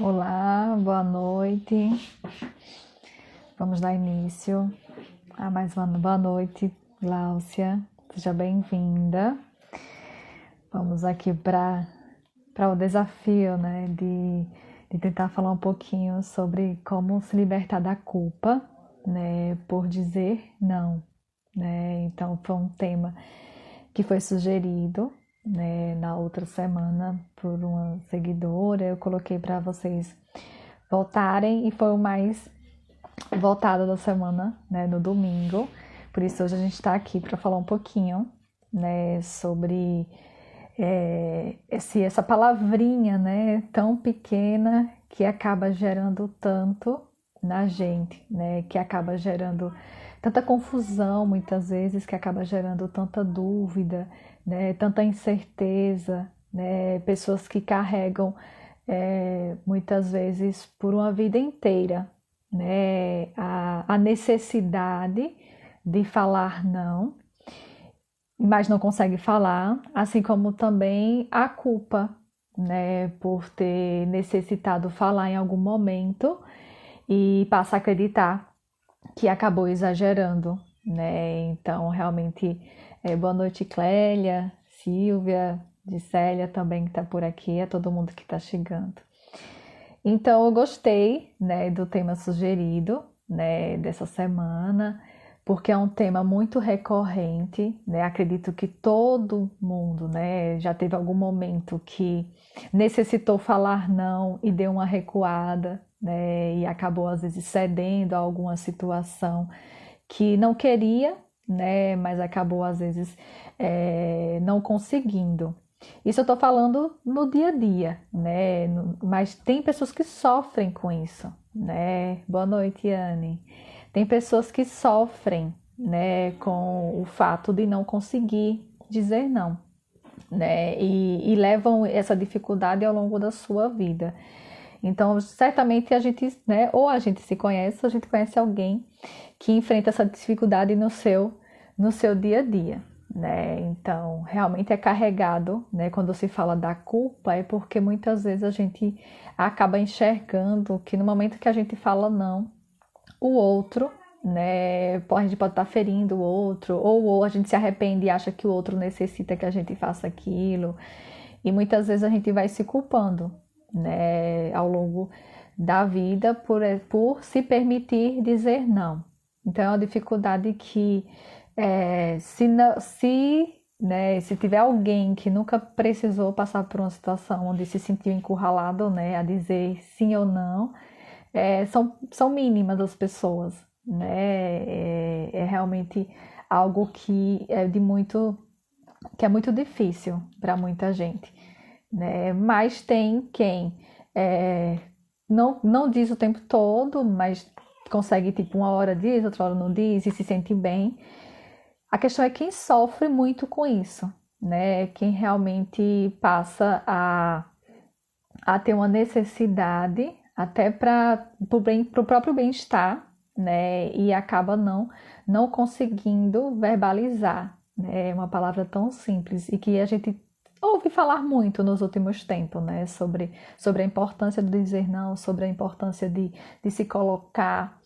Olá, boa noite. Vamos dar início a mais uma boa noite, Gláucia. Seja bem-vinda. Vamos aqui para o desafio, né, de tentar falar um pouquinho sobre como se libertar da culpa, né, por dizer não, né? Então foi um tema que foi sugerido, né, na outra semana por uma seguidora. Eu coloquei para vocês voltarem e foi o mais votado da semana, né, no domingo. Por isso hoje a gente está aqui para falar um pouquinho, né, sobre essa palavrinha, né, tão pequena que acaba gerando tanto na gente, né, que acaba gerando tanta confusão muitas vezes, que acaba gerando tanta dúvida, né, tanta incerteza, né, pessoas que carregam muitas vezes por uma vida inteira, né, a necessidade de falar não, mas não consegue falar, assim como também a culpa, né, por ter necessitado falar em algum momento e passa a acreditar que acabou exagerando, né? Então, realmente, boa noite, Clélia, Silvia, Gisélia também que está por aqui, é todo mundo que está chegando. Então, eu gostei, né, do tema sugerido, né, dessa semana, porque é um tema muito recorrente, né? Acredito que todo mundo, né, já teve algum momento que necessitou falar não e deu uma recuada, né, e acabou às vezes cedendo a alguma situação que não queria, né, mas acabou às vezes não conseguindo. Isso eu estou falando no dia a dia, né? Mas tem pessoas que sofrem com isso, né? Boa noite, Anne. Tem pessoas que sofrem, né, com o fato de não conseguir dizer não, né? E levam essa dificuldade ao longo da sua vida. Então, certamente a gente, né, ou a gente se conhece, ou a gente conhece alguém que enfrenta essa dificuldade no seu dia a dia, né? Então, realmente é carregado, né? Quando se fala da culpa, é porque muitas vezes a gente acaba enxergando que no momento que a gente fala não, o outro, né? A gente pode estar ferindo o outro, ou a gente se arrepende e acha que o outro necessita que a gente faça aquilo. E muitas vezes a gente vai se culpando, né, ao longo da vida por se permitir dizer não. Então é uma dificuldade que se tiver alguém que nunca precisou passar por uma situação onde se sentiu encurralado, né, a dizer sim ou não, são mínimas as pessoas, né? É realmente algo que é muito difícil para muita gente, né? Mas tem quem é, não diz o tempo todo, mas consegue, tipo, uma hora diz, outra hora não diz e se sente bem. A questão é quem sofre muito com isso, né? Quem realmente passa a ter uma necessidade até para o próprio bem-estar, né? E acaba não conseguindo verbalizar, né? É uma palavra tão simples e que a gente ouve falar muito nos últimos tempos, né? Sobre a importância de dizer não, sobre a importância de se colocar,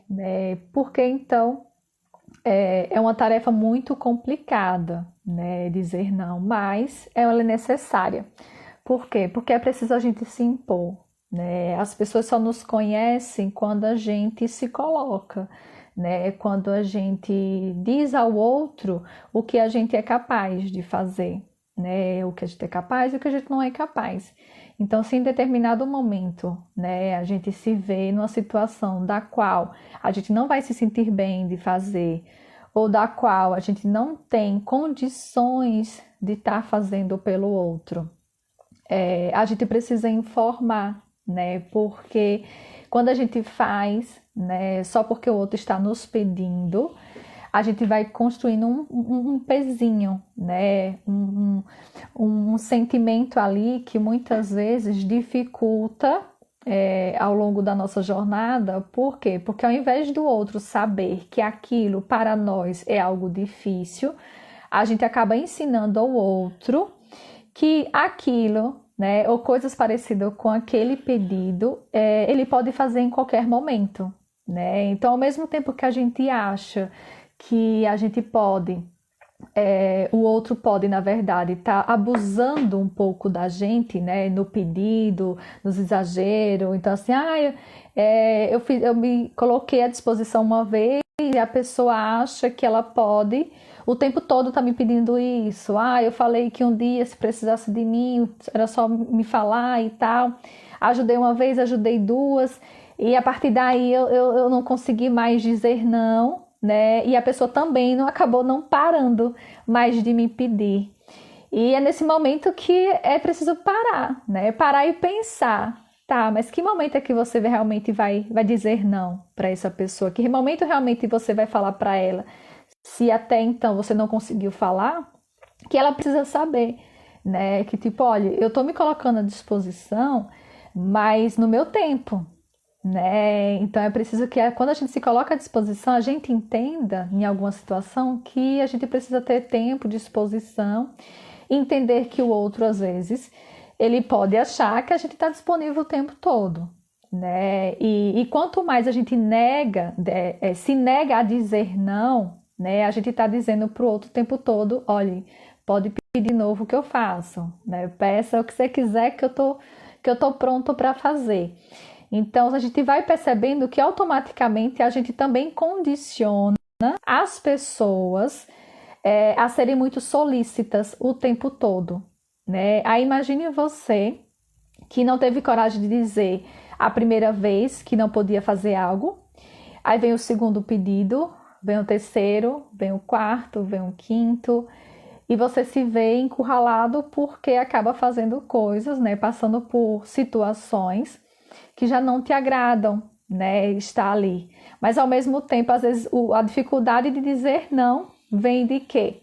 né? Porque então é uma tarefa muito complicada, né? Dizer não, mas ela é necessária. Por quê? Porque é preciso a gente se impor, né? As pessoas só nos conhecem quando a gente se coloca, né? Quando a gente diz ao outro o que a gente é capaz de fazer, né? O que a gente é capaz e o que a gente não é capaz. Então, se em determinado momento, né, a gente se vê numa situação da qual a gente não vai se sentir bem de fazer, ou da qual a gente não tem condições de estar fazendo pelo outro, a gente precisa informar, né? Porque quando a gente faz, né, só porque o outro está nos pedindo, a gente vai construindo um pezinho, né? Um sentimento ali que muitas vezes dificulta ao longo da nossa jornada. Por quê? Porque ao invés do outro saber que aquilo para nós é algo difícil, a gente acaba ensinando ao outro que aquilo né, ou coisas parecidas com aquele pedido, ele pode fazer em qualquer momento, né? Então, ao mesmo tempo que a gente acha que a gente pode, o outro pode, na verdade, estar abusando um pouco da gente, né, no pedido, nos exageros. Então, assim, eu me coloquei à disposição uma vez e a pessoa acha que ela pode o tempo todo tá me pedindo isso. Eu falei que um dia, se precisasse de mim, era só me falar e tal. Ajudei uma vez, ajudei duas, e a partir daí eu não consegui mais dizer não, né? E a pessoa também não acabou não parando mais de me pedir. E é nesse momento que é preciso parar, né? Parar e pensar. Tá, mas que momento é que você realmente vai dizer não para essa pessoa? Que momento realmente você vai falar para ela? Se até então você não conseguiu falar, que ela precisa saber, né? Que tipo, olha, eu tô me colocando à disposição, mas no meu tempo, né? Então é preciso que quando a gente se coloca à disposição, a gente entenda em alguma situação que a gente precisa ter tempo, disposição, entender que o outro às vezes ele pode achar que a gente está disponível o tempo todo, né? E quanto mais a gente se nega a dizer não, né? A gente está dizendo para o outro o tempo todo, olha, pode pedir de novo o que eu faço, né? Peça o que você quiser que eu tô pronto para fazer. Então a gente vai percebendo que automaticamente a gente também condiciona as pessoas a serem muito solícitas o tempo todo, né? Aí imagine você que não teve coragem de dizer a primeira vez que não podia fazer algo, aí vem o segundo pedido, vem o terceiro, vem o quarto, vem o quinto, e você se vê encurralado porque acaba fazendo coisas, né? Passando por situações que já não te agradam, né? Está ali. Mas ao mesmo tempo, às vezes, a dificuldade de dizer não vem de quê?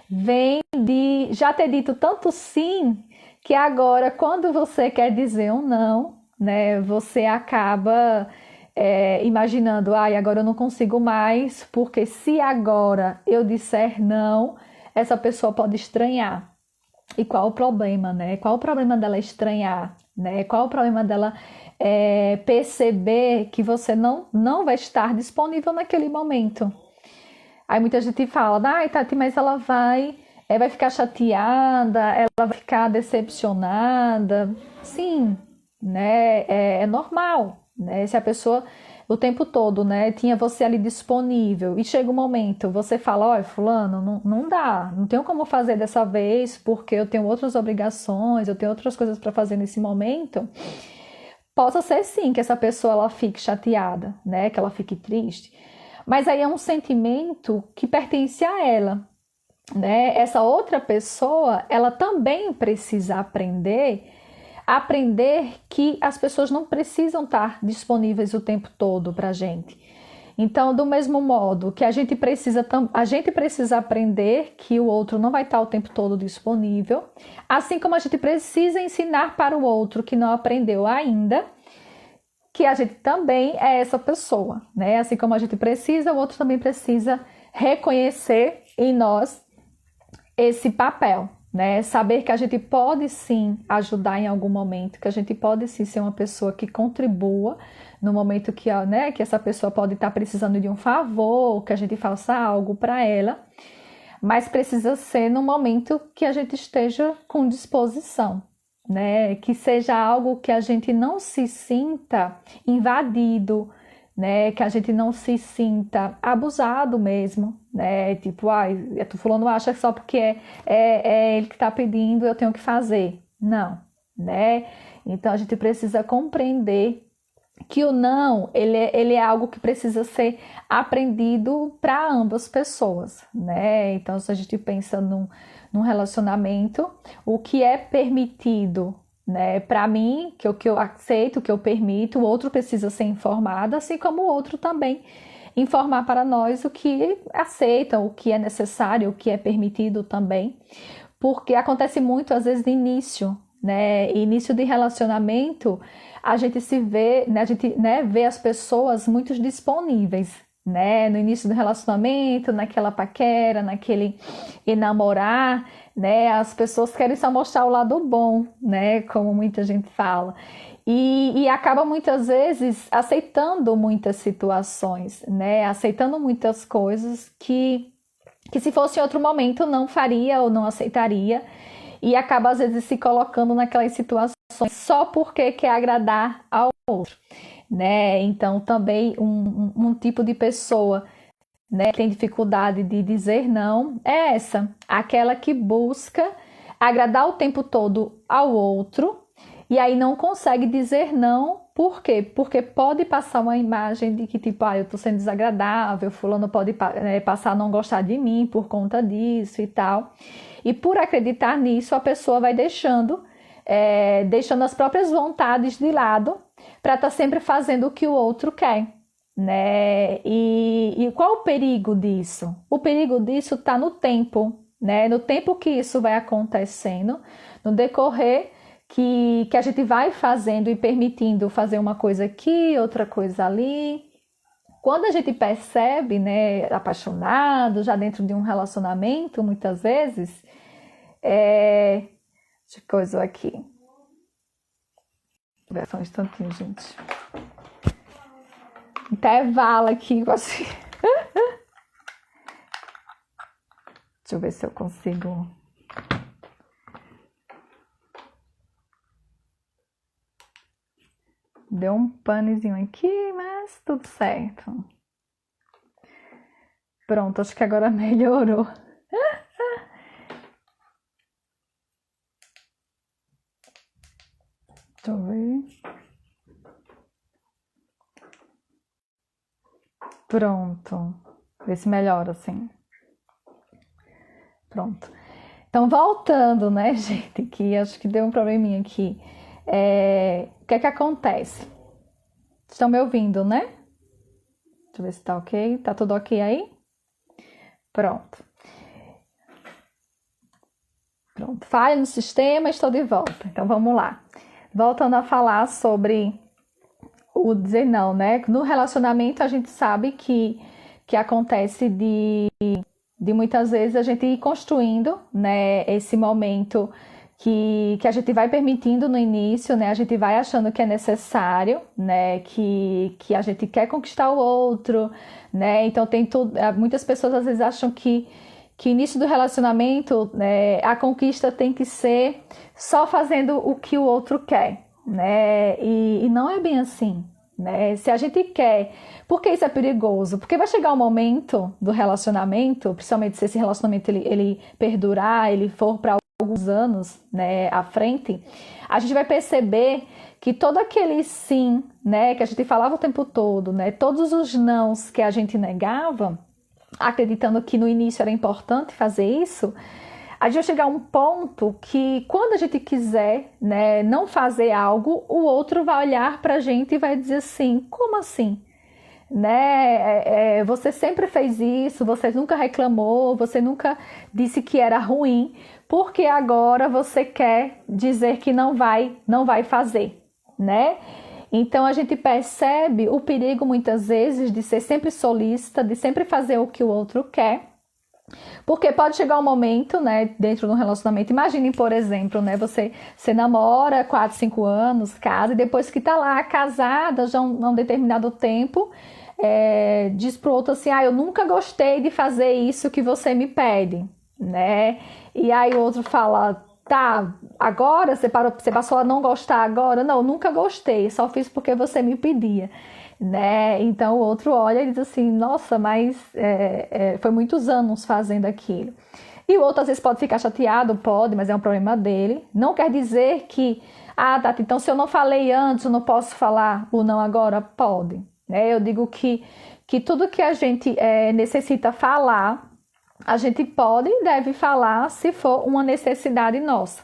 Vem de já ter dito tanto sim que agora, quando você quer dizer um não, né? Você acaba imaginando, agora eu não consigo mais, porque se agora eu disser não, essa pessoa pode estranhar. E qual o problema, né? Qual o problema dela estranhar, né? Qual o problema dela perceber que você não vai estar disponível naquele momento? Aí muita gente fala, Tati, mas ela vai ficar chateada, ela vai ficar decepcionada. Sim, né? É normal, né? Se a pessoa o tempo todo, né, tinha você ali disponível e chega um momento, você fala, olha, fulano, não dá, não tenho como fazer dessa vez porque eu tenho outras obrigações, eu tenho outras coisas para fazer nesse momento. Possa ser sim que essa pessoa ela fique chateada, né, que ela fique triste, mas aí é um sentimento que pertence a ela, né? Essa outra pessoa, ela também precisa aprender que as pessoas não precisam estar disponíveis o tempo todo para a gente. Então, do mesmo modo que a gente precisa aprender que o outro não vai estar o tempo todo disponível, assim como a gente precisa ensinar para o outro que não aprendeu ainda, que a gente também é essa pessoa, né? Assim como a gente precisa, o outro também precisa reconhecer em nós esse papel, né? Saber que a gente pode sim ajudar em algum momento, que a gente pode sim ser uma pessoa que contribua no momento que, né, que essa pessoa pode estar precisando de um favor, que a gente faça algo para ela, mas precisa ser no momento que a gente esteja com disposição, né? Que seja algo que a gente não se sinta invadido, né? Que a gente não se sinta abusado mesmo, né? Tipo, fulano acha que só porque é ele que está pedindo, eu tenho que fazer. Não, né? Então a gente precisa compreender que o não, ele é algo que precisa ser aprendido para ambas pessoas, né? Então, se a gente pensa num relacionamento, o que é permitido, né? Para mim, que eu aceito, que eu permito, o outro precisa ser informado, assim como o outro também informar para nós o que aceita, o que é necessário, o que é permitido também, porque acontece muito às vezes no início, né? Início de relacionamento, a gente se vê, né? A gente, né, vê as pessoas muito disponíveis, né? No início do relacionamento, naquela paquera, naquele enamorar, né? As pessoas querem só mostrar o lado bom, né? Como muita gente fala. E acaba muitas vezes aceitando muitas situações, né? Aceitando muitas coisas que se fosse em outro momento não faria ou não aceitaria. E acaba às vezes se colocando naquelas situações só porque quer agradar ao outro, né? Então também um tipo de pessoa, né, que tem dificuldade de dizer não é essa, aquela que busca agradar o tempo todo ao outro e aí não consegue dizer não. Por quê? Porque pode passar uma imagem de que, tipo, eu tô sendo desagradável, fulano pode passar a não gostar de mim por conta disso e tal. E por acreditar nisso, a pessoa vai deixando as próprias vontades de lado para estar sempre fazendo o que o outro quer, né? E qual o perigo disso? O perigo disso está no tempo, né? No tempo que isso vai acontecendo, no decorrer que a gente vai fazendo e permitindo fazer uma coisa aqui, outra coisa ali. Quando a gente percebe, né, apaixonado, já dentro de um relacionamento, muitas vezes, de coisa aqui. Vou ver só um instantinho, gente. Intervalo aqui, assim. Deixa eu ver se eu consigo. Deu um panezinho aqui, mas tudo certo. Pronto, acho que agora melhorou. Deixa eu ver. Pronto. Ver se melhora assim. Pronto. Então, voltando, né, gente, que acho que deu um probleminha aqui. O que é que acontece? Estão me ouvindo, né? Deixa eu ver se tá ok. Tá tudo ok aí? Pronto. Pronto. Falha no sistema, estou de volta. Então, vamos lá. Voltando a falar sobre o dizer não, né? No relacionamento, a gente sabe que acontece de muitas vezes a gente ir construindo, né, esse momento que a gente vai permitindo no início, né, a gente vai achando que é necessário, né, que a gente quer conquistar o outro, né, então tem tudo, muitas pessoas às vezes acham que início do relacionamento, né, a conquista tem que ser só fazendo o que o outro quer, né, e não é bem assim. Né? Se a gente quer, porque isso é perigoso? Porque vai chegar um momento do relacionamento, principalmente se esse relacionamento ele perdurar, ele for para alguns anos, né, à frente, a gente vai perceber que todo aquele sim, né, que a gente falava o tempo todo, né, todos os nãos que a gente negava, acreditando que no início era importante fazer isso, a gente vai chegar a um ponto que quando a gente quiser, né, não fazer algo, o outro vai olhar pra gente e vai dizer assim, como assim? Né? Você sempre fez isso, você nunca reclamou, você nunca disse que era ruim, porque agora você quer dizer que não vai fazer, né? Então a gente percebe o perigo muitas vezes de ser sempre solícita, de sempre fazer o que o outro quer. Porque pode chegar um momento, né, dentro de um relacionamento, imaginem, por exemplo, né, você namora 4, 5 anos, casa, e depois que tá lá casada, já um determinado tempo, diz pro outro assim, eu nunca gostei de fazer isso que você me pede, né? E aí o outro fala, tá, agora você passou a não gostar agora? Não, nunca gostei, só fiz porque você me pedia. Né? Então o outro olha e diz assim, nossa, mas foi muitos anos fazendo aquilo. E o outro às vezes pode ficar chateado, pode, mas é um problema dele. Não quer dizer que, Tati, então se eu não falei antes, eu não posso falar o não agora? Pode. Né? Eu digo que tudo que a gente necessita falar, a gente pode e deve falar se for uma necessidade nossa.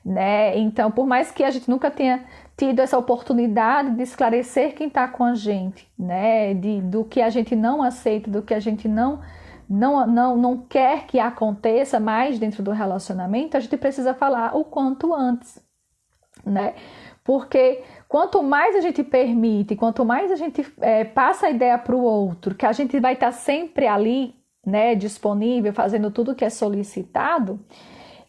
Né? Então, por mais que a gente nunca tenha tido essa oportunidade de esclarecer quem está com a gente, né? Do que a gente não aceita, do que a gente não quer que aconteça mais dentro do relacionamento, a gente precisa falar o quanto antes, né? Porque quanto mais a gente permite, quanto mais a gente passa a ideia para o outro, que a gente vai estar sempre ali, né, disponível, fazendo tudo que é solicitado,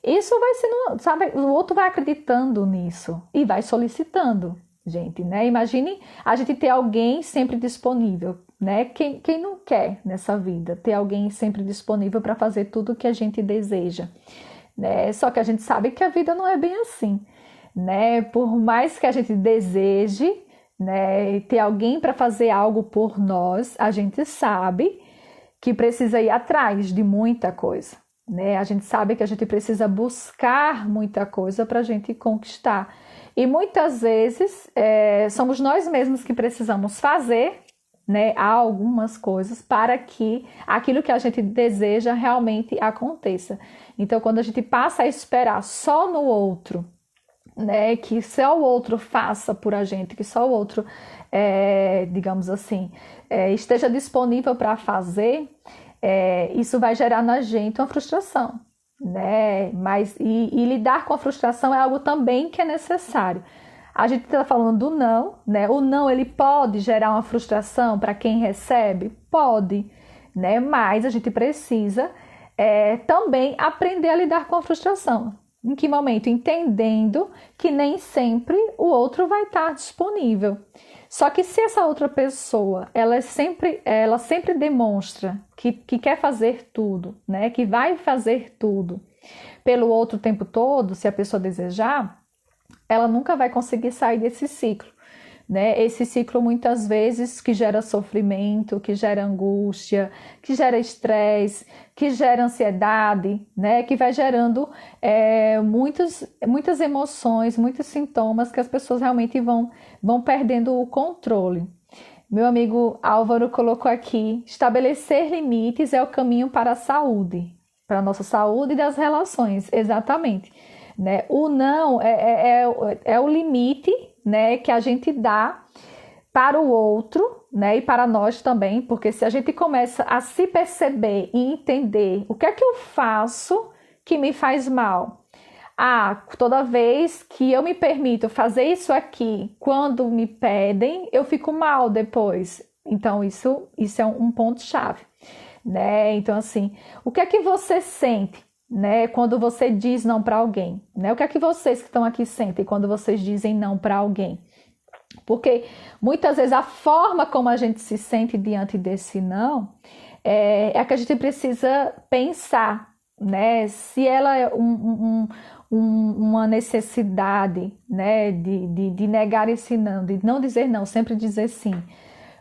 isso vai sendo, sabe, o outro vai acreditando nisso e vai solicitando, gente, né? Imagine a gente ter alguém sempre disponível, né? Quem não quer nessa vida ter alguém sempre disponível para fazer tudo que a gente deseja, né? Só que a gente sabe que a vida não é bem assim, né? Por mais que a gente deseje, né, ter alguém para fazer algo por nós, a gente sabe que precisa ir atrás de muita coisa, né? A gente sabe que a gente precisa buscar muita coisa para a gente conquistar. E muitas vezes somos nós mesmos que precisamos fazer, né, algumas coisas para que aquilo que a gente deseja realmente aconteça. Então, quando a gente passa a esperar só no outro, né, que só o outro faça por a gente, que só o outro, digamos assim, esteja disponível para fazer, isso vai gerar na gente uma frustração, né? E lidar com a frustração é algo também que é necessário. A gente está falando do não, né? O não, ele pode gerar uma frustração para quem recebe? Pode, né? Mas a gente precisa também aprender a lidar com a frustração. Em que momento? Entendendo que nem sempre o outro vai estar disponível. Só que se essa outra pessoa, ela sempre demonstra que quer fazer tudo, né? Que vai fazer tudo pelo outro o tempo todo, se a pessoa desejar, ela nunca vai conseguir sair desse ciclo, né? Esse ciclo muitas vezes que gera sofrimento, que gera angústia, que gera estresse, que gera ansiedade, né? Que vai gerando muitas emoções, muitos sintomas que as pessoas realmente vão perdendo o controle. Meu amigo Álvaro colocou aqui: estabelecer limites é o caminho para a saúde, para a nossa saúde e das relações, exatamente. Né? O não é o limite, né, que a gente dá para o outro, né, e para nós também, porque se a gente começa a se perceber e entender o que é que eu faço que me faz mal. Toda vez que eu me permito fazer isso aqui, quando me pedem, eu fico mal depois. Então, isso é um ponto-chave, né? Então, assim, o que é que você sente, né, quando você diz não para alguém, né? O que é que vocês que estão aqui sentem quando vocês dizem não para alguém? Porque muitas vezes a forma como a gente se sente diante desse não é a que a gente precisa pensar, né? Se ela é uma necessidade, né, de negar esse não, de não dizer não, sempre dizer sim.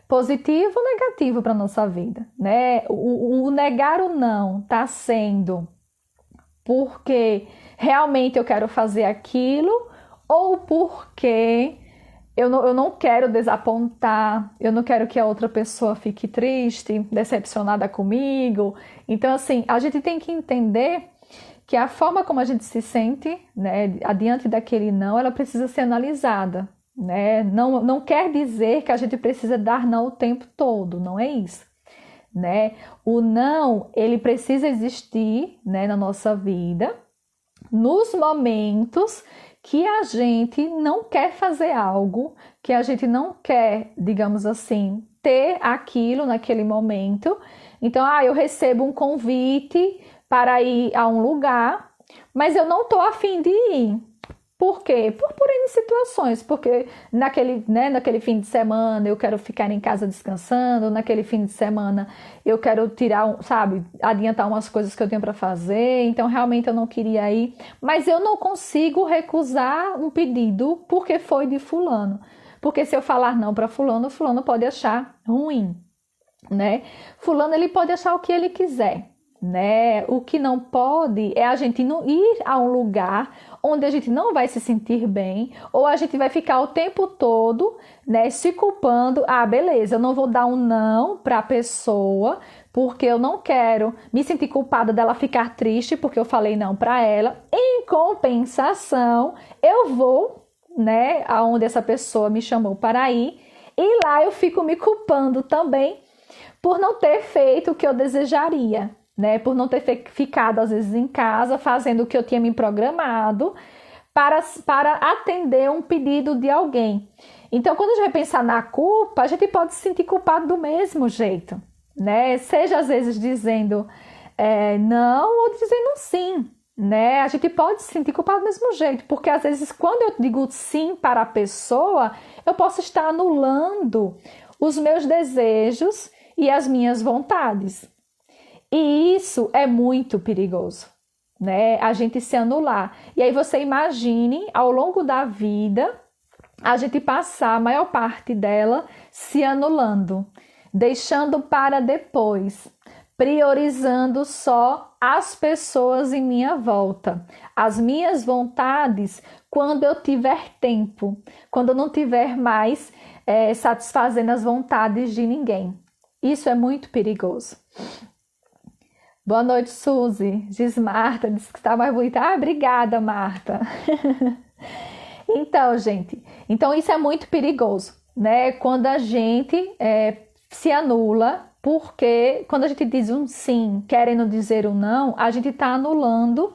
Positivo ou negativo para a nossa vida, né? O negar o não está sendo porque realmente eu quero fazer aquilo ou porque eu não quero desapontar, eu não quero que a outra pessoa fique triste, decepcionada comigo. Então, assim, a gente tem que entender que a forma como a gente se sente, né, adiante daquele não, ela precisa ser analisada, né? Não quer dizer que a gente precisa dar não o tempo todo, não é isso. Né? O não, ele precisa existir, né, na nossa vida nos momentos que a gente não quer fazer algo, que a gente não quer, digamos assim, ter aquilo naquele momento. Então, eu recebo um convite para ir a um lugar, mas eu não estou a fim de ir. Por quê? Por N situações, porque naquele fim de semana eu quero ficar em casa descansando, naquele fim de semana eu quero adiantar umas coisas que eu tenho para fazer, então realmente eu não queria ir, mas eu não consigo recusar um pedido porque foi de fulano, porque se eu falar não para fulano, fulano pode achar ruim, né? Fulano, ele pode achar o que ele quiser, né? O que não pode é a gente não ir a um lugar onde a gente não vai se sentir bem, ou a gente vai ficar o tempo todo, né, se culpando. Beleza, eu não vou dar um não para a pessoa porque eu não quero me sentir culpada dela ficar triste porque eu falei não para ela. Em compensação, eu vou, né, aonde essa pessoa me chamou para ir, e lá eu fico me culpando também por não ter feito o que eu desejaria, né? Por não ter ficado às vezes em casa fazendo o que eu tinha me programado para atender um pedido de alguém. Então, quando a gente vai pensar na culpa, a gente pode se sentir culpado do mesmo jeito, né? Seja às vezes dizendo não ou dizendo sim, né? A gente pode se sentir culpado do mesmo jeito, porque às vezes quando eu digo sim para a pessoa, eu posso estar anulando os meus desejos e as minhas vontades. E isso é muito perigoso, né? A gente se anular. E aí você imagine, ao longo da vida, a gente passar a maior parte dela se anulando, deixando para depois, priorizando só as pessoas em minha volta, as minhas vontades quando eu tiver tempo, quando eu não tiver mais satisfazendo as vontades de ninguém. Isso é muito perigoso. Boa noite, Suzy. Diz Marta, diz que está mais bonita. Ah, obrigada, Marta. Então, gente, isso é muito perigoso, né? Quando a gente se anula, porque quando a gente diz um sim, querendo dizer um não, a gente está anulando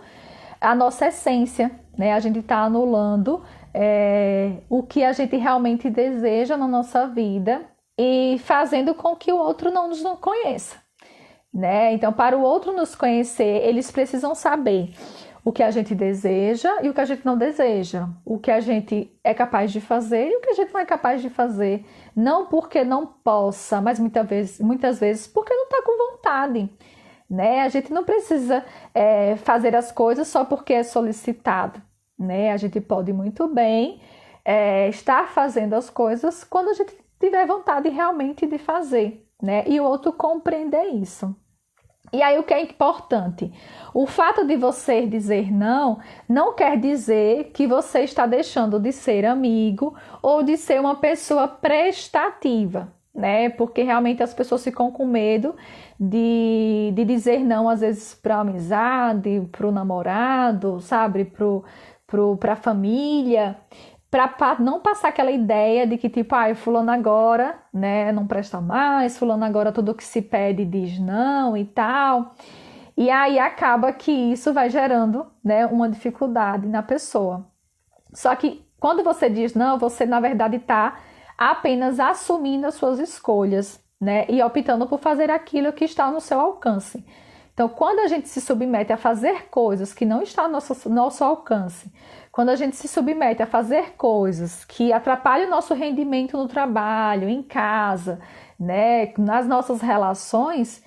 a nossa essência, né? A gente está anulando o que a gente realmente deseja na nossa vida e fazendo com que o outro não nos conheça, né? Então, para o outro nos conhecer, eles precisam saber o que a gente deseja e o que a gente não deseja, o que a gente é capaz de fazer e o que a gente não é capaz de fazer, não porque não possa, mas muitas vezes porque não está com vontade, né? A gente não precisa fazer as coisas só porque é solicitado, né? A gente pode muito bem estar fazendo as coisas quando a gente tiver vontade realmente de fazer, né? E o outro compreender isso. E aí o que é importante? O fato de você dizer não, não quer dizer que você está deixando de ser amigo ou de ser uma pessoa prestativa, né? Porque realmente as pessoas ficam com medo de dizer não, às vezes, para a amizade, para o namorado, sabe? Para a família, para não passar aquela ideia de que tipo, fulano agora, né, não presta mais, fulano agora tudo que se pede diz não e tal. E aí acaba que isso vai gerando, né, uma dificuldade na pessoa. Só que quando você diz não, você na verdade está apenas assumindo as suas escolhas, né, e optando por fazer aquilo que está no seu alcance. Então, quando a gente se submete a fazer coisas que não estão no nosso alcance, quando a gente se submete a fazer coisas que atrapalham o nosso rendimento no trabalho, em casa, né, nas nossas relações,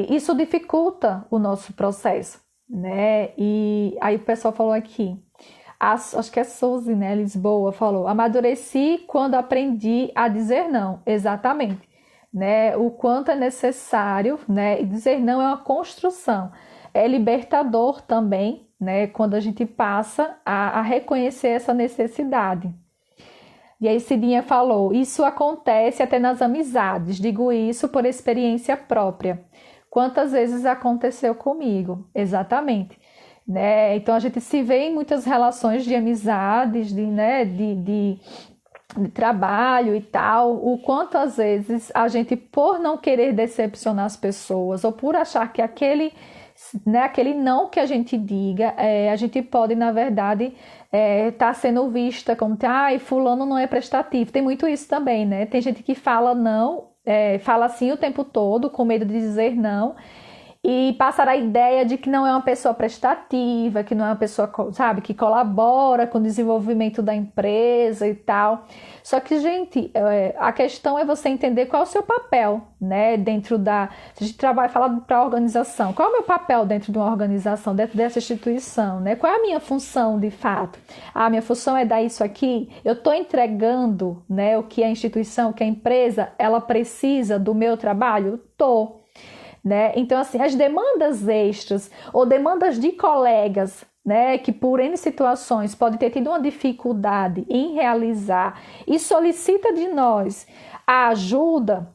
isso dificulta o nosso processo, né? E aí o pessoal falou aqui, acho que é Suzy, né, Lisboa, falou, amadureci quando aprendi a dizer não, exatamente. Né, o quanto é necessário, né, e dizer não é uma construção, é libertador também, né, quando a gente passa a reconhecer essa necessidade. E aí Cidinha falou, isso acontece até nas amizades, digo isso por experiência própria. Quantas vezes aconteceu comigo? Exatamente. Né? Então a gente se vê em muitas relações de amizades, de trabalho e tal, o quanto às vezes a gente, por não querer decepcionar as pessoas ou por achar que aquele não que a gente diga, a gente pode, na verdade, tá sendo vista como, fulano não é prestativo. Tem muito isso também, né? Tem gente que fala não, fala assim o tempo todo, com medo de dizer não, e passar a ideia de que não é uma pessoa prestativa, que não é uma pessoa, sabe, que colabora com o desenvolvimento da empresa e tal. Só que, gente, a questão é você entender qual é o seu papel, né, dentro da... Se a gente trabalha, fala para a organização, qual é o meu papel dentro de uma organização, dentro dessa instituição, né? Qual é a minha função, de fato? A minha função é dar isso aqui? Eu estou entregando, né, o que a instituição, o que a empresa, ela precisa do meu trabalho? Estou. Né? Então, assim, as demandas extras ou demandas de colegas, né, que por N situações podem ter tido uma dificuldade em realizar e solicita de nós a ajuda,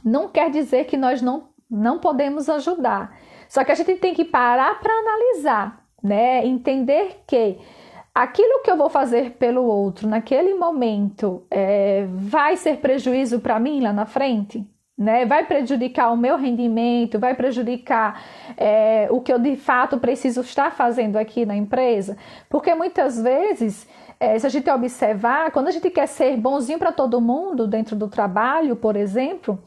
não quer dizer que nós não podemos ajudar. Só que a gente tem que parar para analisar, né, entender que aquilo que eu vou fazer pelo outro naquele momento vai ser prejuízo para mim lá na frente? né? Vai prejudicar o meu rendimento, vai prejudicar o que eu de fato preciso estar fazendo aqui na empresa? Porque muitas vezes, se a gente observar, quando a gente quer ser bonzinho para todo mundo dentro do trabalho, por exemplo,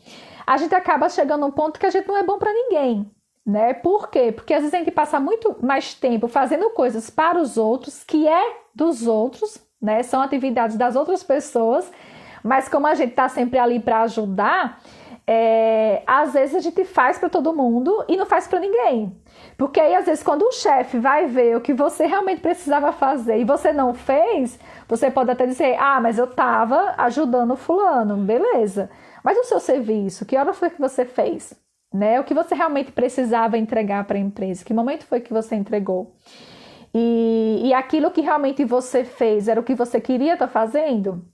a gente acaba chegando a um ponto que a gente não é bom para ninguém. Né? Por quê? Porque às vezes a gente passa muito mais tempo fazendo coisas para os outros, que é dos outros, né? São atividades das outras pessoas, mas como a gente está sempre ali para ajudar, às vezes a gente faz para todo mundo e não faz para ninguém. Porque aí, às vezes, quando o chefe vai ver o que você realmente precisava fazer e você não fez, você pode até dizer, mas eu estava ajudando o fulano, beleza. Mas o seu serviço, que hora foi que você fez? Né? O que você realmente precisava entregar para a empresa? Que momento foi que você entregou? E aquilo que realmente você fez era o que você queria estar fazendo?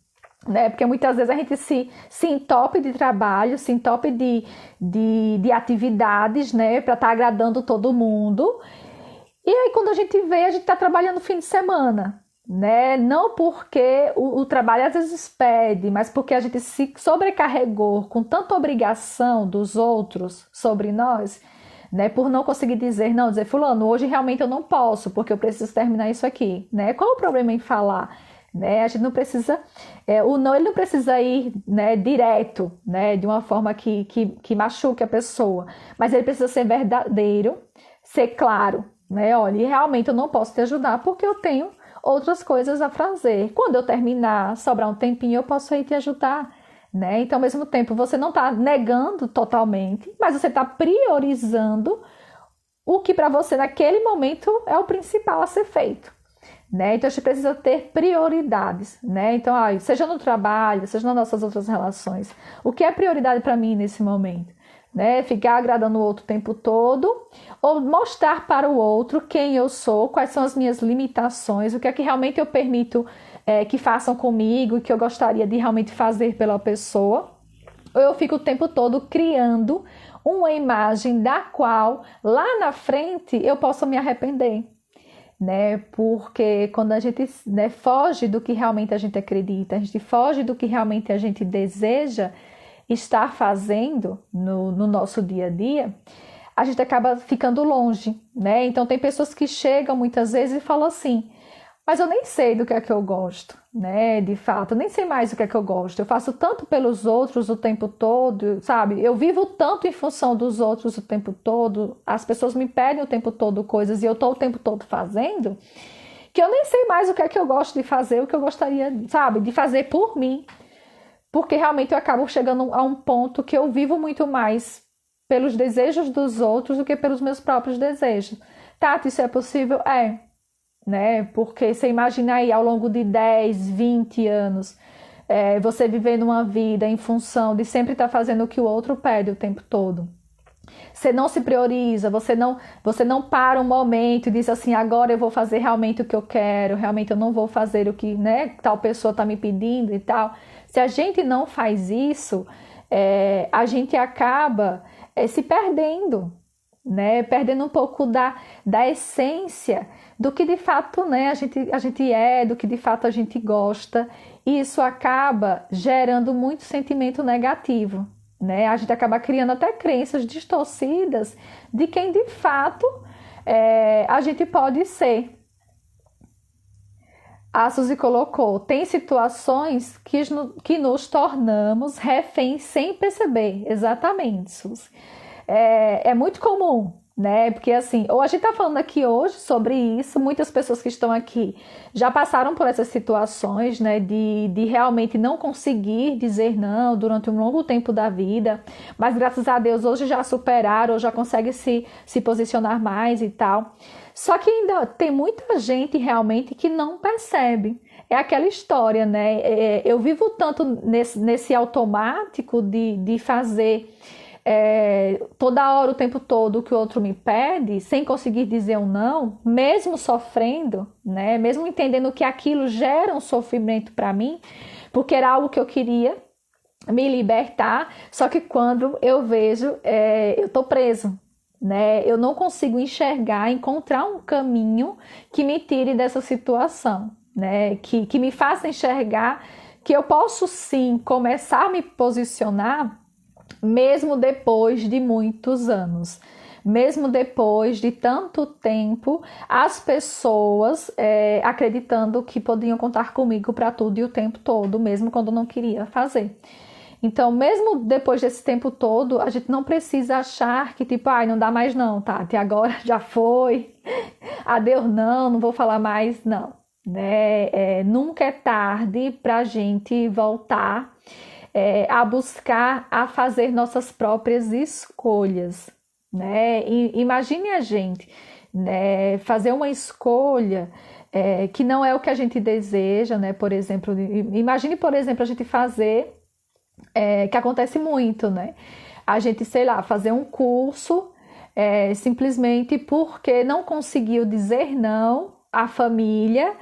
Né? Porque muitas vezes a gente se entope de trabalho, se entope de atividades, né? Para estar agradando todo mundo. E aí quando a gente vê, a gente está trabalhando no fim de semana. Né? Não porque o trabalho às vezes pede, mas porque a gente se sobrecarregou com tanta obrigação dos outros sobre nós, né? Por não conseguir dizer fulano, hoje realmente eu não posso, porque eu preciso terminar isso aqui, né? Qual o problema em falar? Né? A gente não precisa, o não, ele não precisa ir, né, direto, né, de uma forma que machuque a pessoa, mas ele precisa ser verdadeiro, ser claro, né? Olha, realmente eu não posso te ajudar porque eu tenho outras coisas a fazer. Quando eu terminar, sobrar um tempinho, eu posso ir te ajudar, né? Então, ao mesmo tempo, você não está negando totalmente, mas você está priorizando o que para você naquele momento é o principal a ser feito, né? Então, a gente precisa ter prioridades, né? Então, seja no trabalho, seja nas nossas outras relações, o que é prioridade para mim nesse momento? Né? Ficar agradando o outro o tempo todo, ou mostrar para o outro quem eu sou, quais são as minhas limitações, o que é que realmente eu permito que façam comigo, que eu gostaria de realmente fazer pela pessoa, ou eu fico o tempo todo criando uma imagem da qual lá na frente eu possa me arrepender. Né? Porque quando a gente, né, foge do que realmente a gente acredita, a gente foge do que realmente a gente deseja estar fazendo no nosso dia a dia, a gente acaba ficando longe, né? Então tem pessoas que chegam muitas vezes e falam assim, mas eu nem sei do que é que eu gosto, né? De fato, eu nem sei mais o que é que eu gosto. Eu faço tanto pelos outros o tempo todo, sabe? Eu vivo tanto em função dos outros o tempo todo, as pessoas me pedem o tempo todo coisas e eu estou o tempo todo fazendo, que eu nem sei mais o que é que eu gosto de fazer, o que eu gostaria, sabe, de fazer por mim. Porque realmente eu acabo chegando a um ponto que eu vivo muito mais pelos desejos dos outros do que pelos meus próprios desejos. Tati, isso é possível? Né? Porque você imagina aí ao longo de 10, 20 anos, você vivendo uma vida em função de sempre estar fazendo o que o outro pede o tempo todo. Você não se prioriza, você não para um momento e diz assim, agora eu vou fazer realmente o que eu quero, realmente eu não vou fazer o que, né, tal pessoa está me pedindo e tal. Se a gente não faz isso, a gente acaba se perdendo, né? Perdendo um pouco da essência do que de fato, né, a gente do que de fato a gente gosta, e isso acaba gerando muito sentimento negativo. Né? A gente acaba criando até crenças distorcidas de quem de fato a gente pode ser. A Suzy colocou, tem situações que nos tornamos reféns sem perceber. Exatamente, Suzy. É muito comum, né? Porque assim, ou a gente está falando aqui hoje sobre isso, muitas pessoas que estão aqui já passaram por essas situações, né? De realmente não conseguir dizer não durante um longo tempo da vida, mas graças a Deus hoje já superaram, ou já conseguem se posicionar mais e tal. Só que ainda tem muita gente realmente que não percebe. É aquela história, né? Eu vivo tanto nesse automático de fazer toda hora, o tempo todo, o que o outro me pede, sem conseguir dizer um não, mesmo sofrendo, né? Mesmo entendendo que aquilo gera um sofrimento para mim, porque era algo que eu queria me libertar, só que quando eu vejo, eu tô preso. Né? Eu não consigo encontrar um caminho que me tire dessa situação, né? Que me faça enxergar que eu posso sim começar a me posicionar, mesmo depois de muitos anos. Mesmo depois de tanto tempo, as pessoas acreditando que podiam contar comigo para tudo e o tempo todo, mesmo quando não queria fazer. Então, mesmo depois desse tempo todo, a gente não precisa achar que, tipo, ai, não dá mais não, tá? Até agora já foi. Adeus, não vou falar mais, não. Né? Nunca é tarde para a gente voltar a buscar, a fazer nossas próprias escolhas. Né? E imagine a gente, né, fazer uma escolha que não é o que a gente deseja, né? Por exemplo, imagine, por exemplo, a gente fazer, que acontece muito, né? A gente, sei lá, fazer um curso simplesmente porque não conseguiu dizer não à família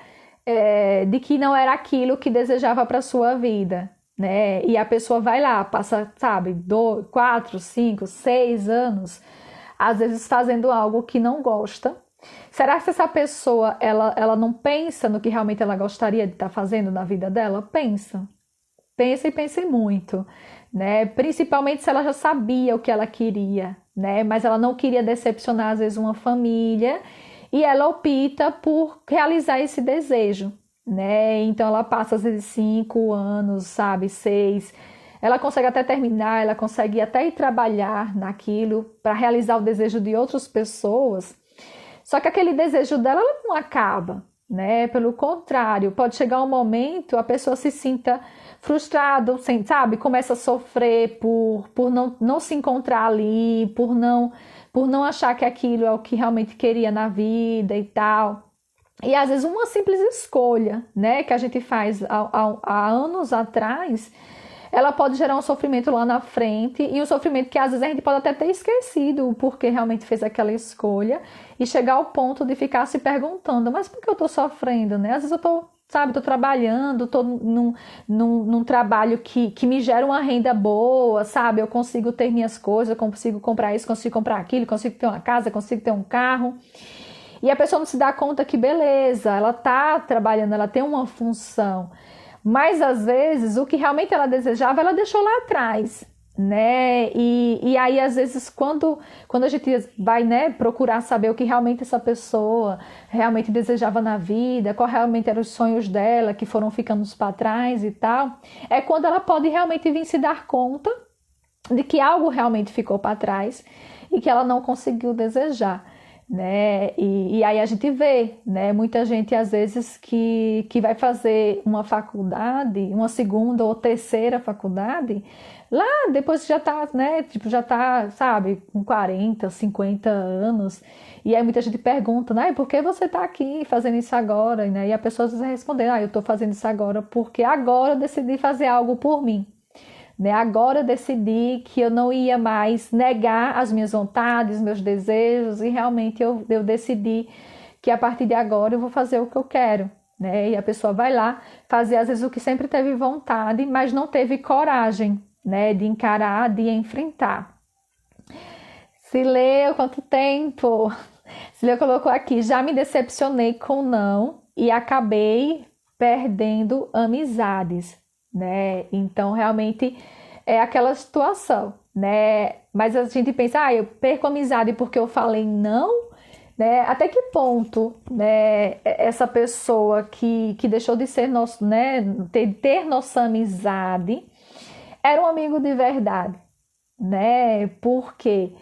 de que não era aquilo que desejava para sua vida, né? E a pessoa vai lá, passa, sabe, 4, 5, 6 anos, às vezes fazendo algo que não gosta. Será que essa pessoa ela não pensa no que realmente ela gostaria de estar fazendo na vida dela? Pensa. Pensa e pense muito, né? Principalmente se ela já sabia o que ela queria, né? Mas ela não queria decepcionar, às vezes, uma família e ela opta por realizar esse desejo, né? Então ela passa, às vezes, 5 anos, sabe? 6. Ela consegue até terminar, ela consegue até ir trabalhar naquilo para realizar o desejo de outras pessoas. Só que aquele desejo dela ela não acaba, né? Pelo contrário, pode chegar um momento a pessoa se sinta frustrado, sabe? Começa a sofrer por não se encontrar ali, por não achar que aquilo é o que realmente queria na vida e tal. E às vezes uma simples escolha, né, que a gente faz há anos atrás, ela pode gerar um sofrimento lá na frente, e um sofrimento que às vezes a gente pode até ter esquecido o porquê realmente fez aquela escolha, e chegar ao ponto de ficar se perguntando, mas por que eu tô sofrendo, né? Às vezes eu tô, sabe, tô trabalhando, tô num trabalho que me gera uma renda boa, sabe? Eu consigo ter minhas coisas, eu consigo comprar isso, consigo comprar aquilo, consigo ter uma casa, consigo ter um carro. E a pessoa não se dá conta que, beleza, ela tá trabalhando, ela tem uma função, mas às vezes o que realmente ela desejava, ela deixou lá atrás, né? E aí, às vezes, quando a gente vai, né, procurar saber o que realmente essa pessoa realmente desejava na vida, qual realmente eram os sonhos dela que foram ficando para trás e tal, é quando ela pode realmente vir se dar conta de que algo realmente ficou para trás e que ela não conseguiu desejar. Né? E aí a gente vê, né? Muita gente às vezes que vai fazer uma faculdade, uma segunda ou terceira faculdade, lá depois já tá, né? Tipo, já tá, sabe, com 40, 50 anos, e aí muita gente pergunta, né? Por que você tá aqui fazendo isso agora? Né? E a pessoa às vezes responde, eu tô fazendo isso agora porque agora eu decidi fazer algo por mim. Né? Agora eu decidi que eu não ia mais negar as minhas vontades, meus desejos, e realmente eu decidi que a partir de agora eu vou fazer o que eu quero. Né? E a pessoa vai lá fazer às vezes o que sempre teve vontade, mas não teve coragem, né, de encarar, de enfrentar. Sileu, quanto tempo! Sileu colocou aqui, já me decepcionei com não e acabei perdendo amizades, né? Então, realmente é aquela situação, né? Mas a gente pensa, eu perco amizade porque eu falei não, né? Até que ponto, né, essa pessoa que deixou de ser nosso, né, ter nossa amizade, era um amigo de verdade, né? Por quê?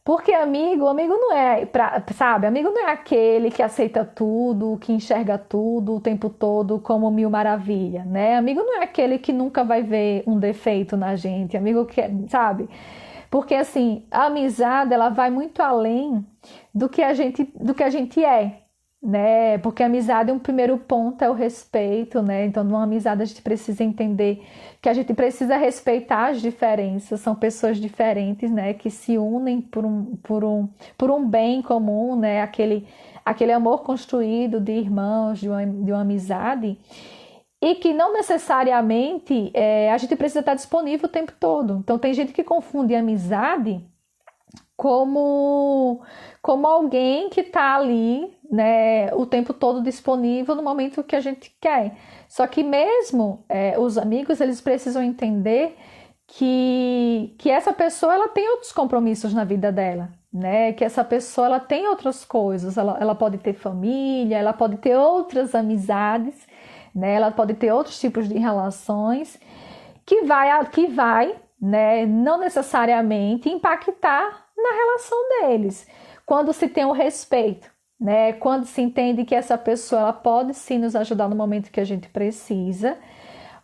Porque amigo não é, sabe? Amigo não é aquele que aceita tudo, que enxerga tudo o tempo todo como mil maravilha, né? Amigo não é aquele que nunca vai ver um defeito na gente. Amigo que, sabe? Porque assim, a amizade ela vai muito além do que a gente é, né? Porque a amizade, um primeiro ponto é o respeito, né? Então, numa amizade a gente precisa entender que a gente precisa respeitar as diferenças, são pessoas diferentes, né? Que se unem por um bem comum, né? Aquele amor construído de irmãos, de uma amizade, e que não necessariamente a gente precisa estar disponível o tempo todo. Então, tem gente que confunde amizade como alguém que está ali, né, o tempo todo disponível no momento que a gente quer. Só que mesmo os amigos, eles precisam entender que essa pessoa ela tem outros compromissos na vida dela, né? Que essa pessoa ela tem outras coisas, ela pode ter família, ela pode ter outras amizades, né? Ela pode ter outros tipos de relações que vai, né, não necessariamente impactar na relação deles. Quando se tem o respeito, né? Quando se entende que essa pessoa ela pode sim nos ajudar no momento que a gente precisa,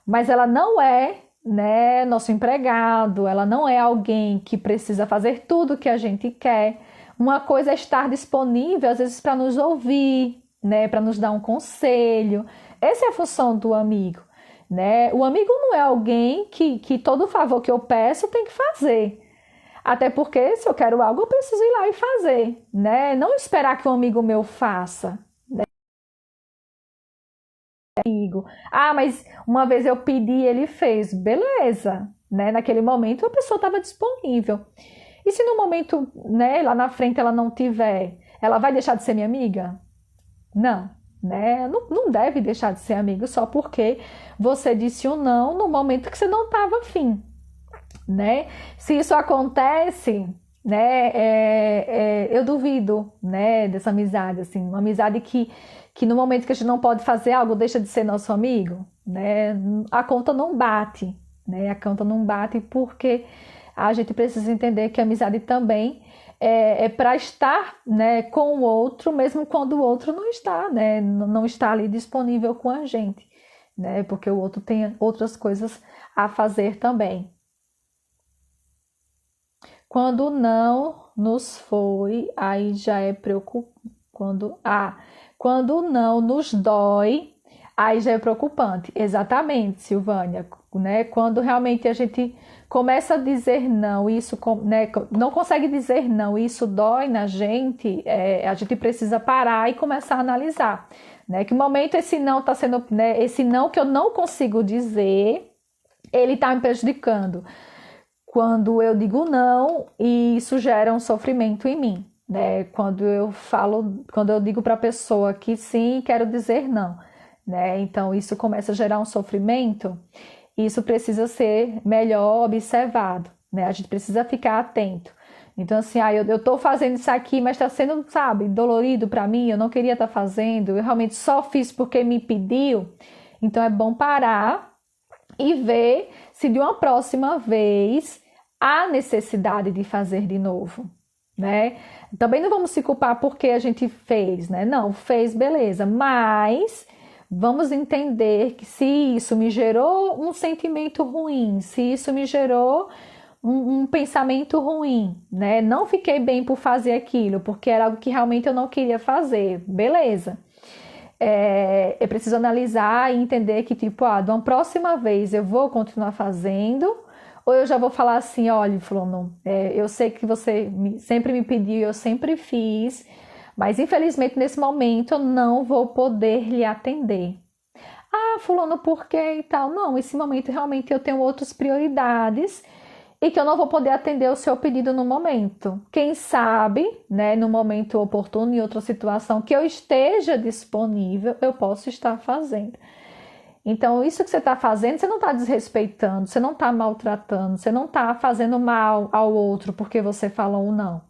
mas ela não é, né, nosso empregado, ela não é alguém que precisa fazer tudo o que a gente quer. Uma coisa é estar disponível, às vezes, para nos ouvir, né, para nos dar um conselho. Essa é a função do amigo, né? O amigo não é alguém que todo favor que eu peço tem que fazer. Até porque, se eu quero algo, eu preciso ir lá e fazer, né? Não esperar que um amigo meu faça. Ah, mas uma vez eu pedi e ele fez. Beleza, né? Naquele momento a pessoa estava disponível. E se no momento, né, lá na frente ela não tiver, ela vai deixar de ser minha amiga? Não, né? Não deve deixar de ser amigo só porque você disse um não no momento que você não estava afim, né? Se isso acontece, né, eu duvido, né, dessa amizade, assim, uma amizade que no momento que a gente não pode fazer algo, deixa de ser nosso amigo, né? A conta não bate, né? A conta não bate porque a gente precisa entender que a amizade também é para estar, né, com o outro, mesmo quando o outro não está, né? Não está ali disponível com a gente, né? Porque o outro tem outras coisas a fazer também. Quando não nos foi, aí já é preocupante. Quando não nos dói, aí já é preocupante. Exatamente, Silvânia, né? Quando realmente a gente começa a dizer não, isso, né, não consegue dizer não, isso dói na gente, a gente precisa parar e começar a analisar, né? Que momento esse não está sendo, né? Esse não que eu não consigo dizer, ele está me prejudicando quando eu digo não e isso gera um sofrimento em mim, né? Quando eu digo para a pessoa que sim, quero dizer não, né? Então isso começa a gerar um sofrimento, e isso precisa ser melhor observado, né? A gente precisa ficar atento. Então, assim, eu estou fazendo isso aqui, mas está sendo, sabe, dolorido para mim, eu não queria estar fazendo, eu realmente só fiz porque me pediu. Então, é bom parar e ver se de uma próxima vez há necessidade de fazer de novo, né? Também não vamos se culpar porque a gente fez, né? Não, fez, beleza, mas vamos entender que se isso me gerou um sentimento ruim, se isso me gerou um pensamento ruim, né? Não fiquei bem por fazer aquilo, porque era algo que realmente eu não queria fazer, beleza. É preciso analisar e entender que, tipo, de uma próxima vez eu vou continuar fazendo, ou eu já vou falar assim, olha, fulano, eu sei que você sempre me pediu, eu sempre fiz, mas infelizmente nesse momento eu não vou poder lhe atender. Ah, fulano, por quê e tal? Não, nesse momento realmente eu tenho outras prioridades e que eu não vou poder atender o seu pedido no momento. Quem sabe, né, no momento oportuno, em outra situação que eu esteja disponível, eu posso estar fazendo. Então, isso que você está fazendo, você não está desrespeitando, você não está maltratando, você não está fazendo mal ao outro porque você falou um não,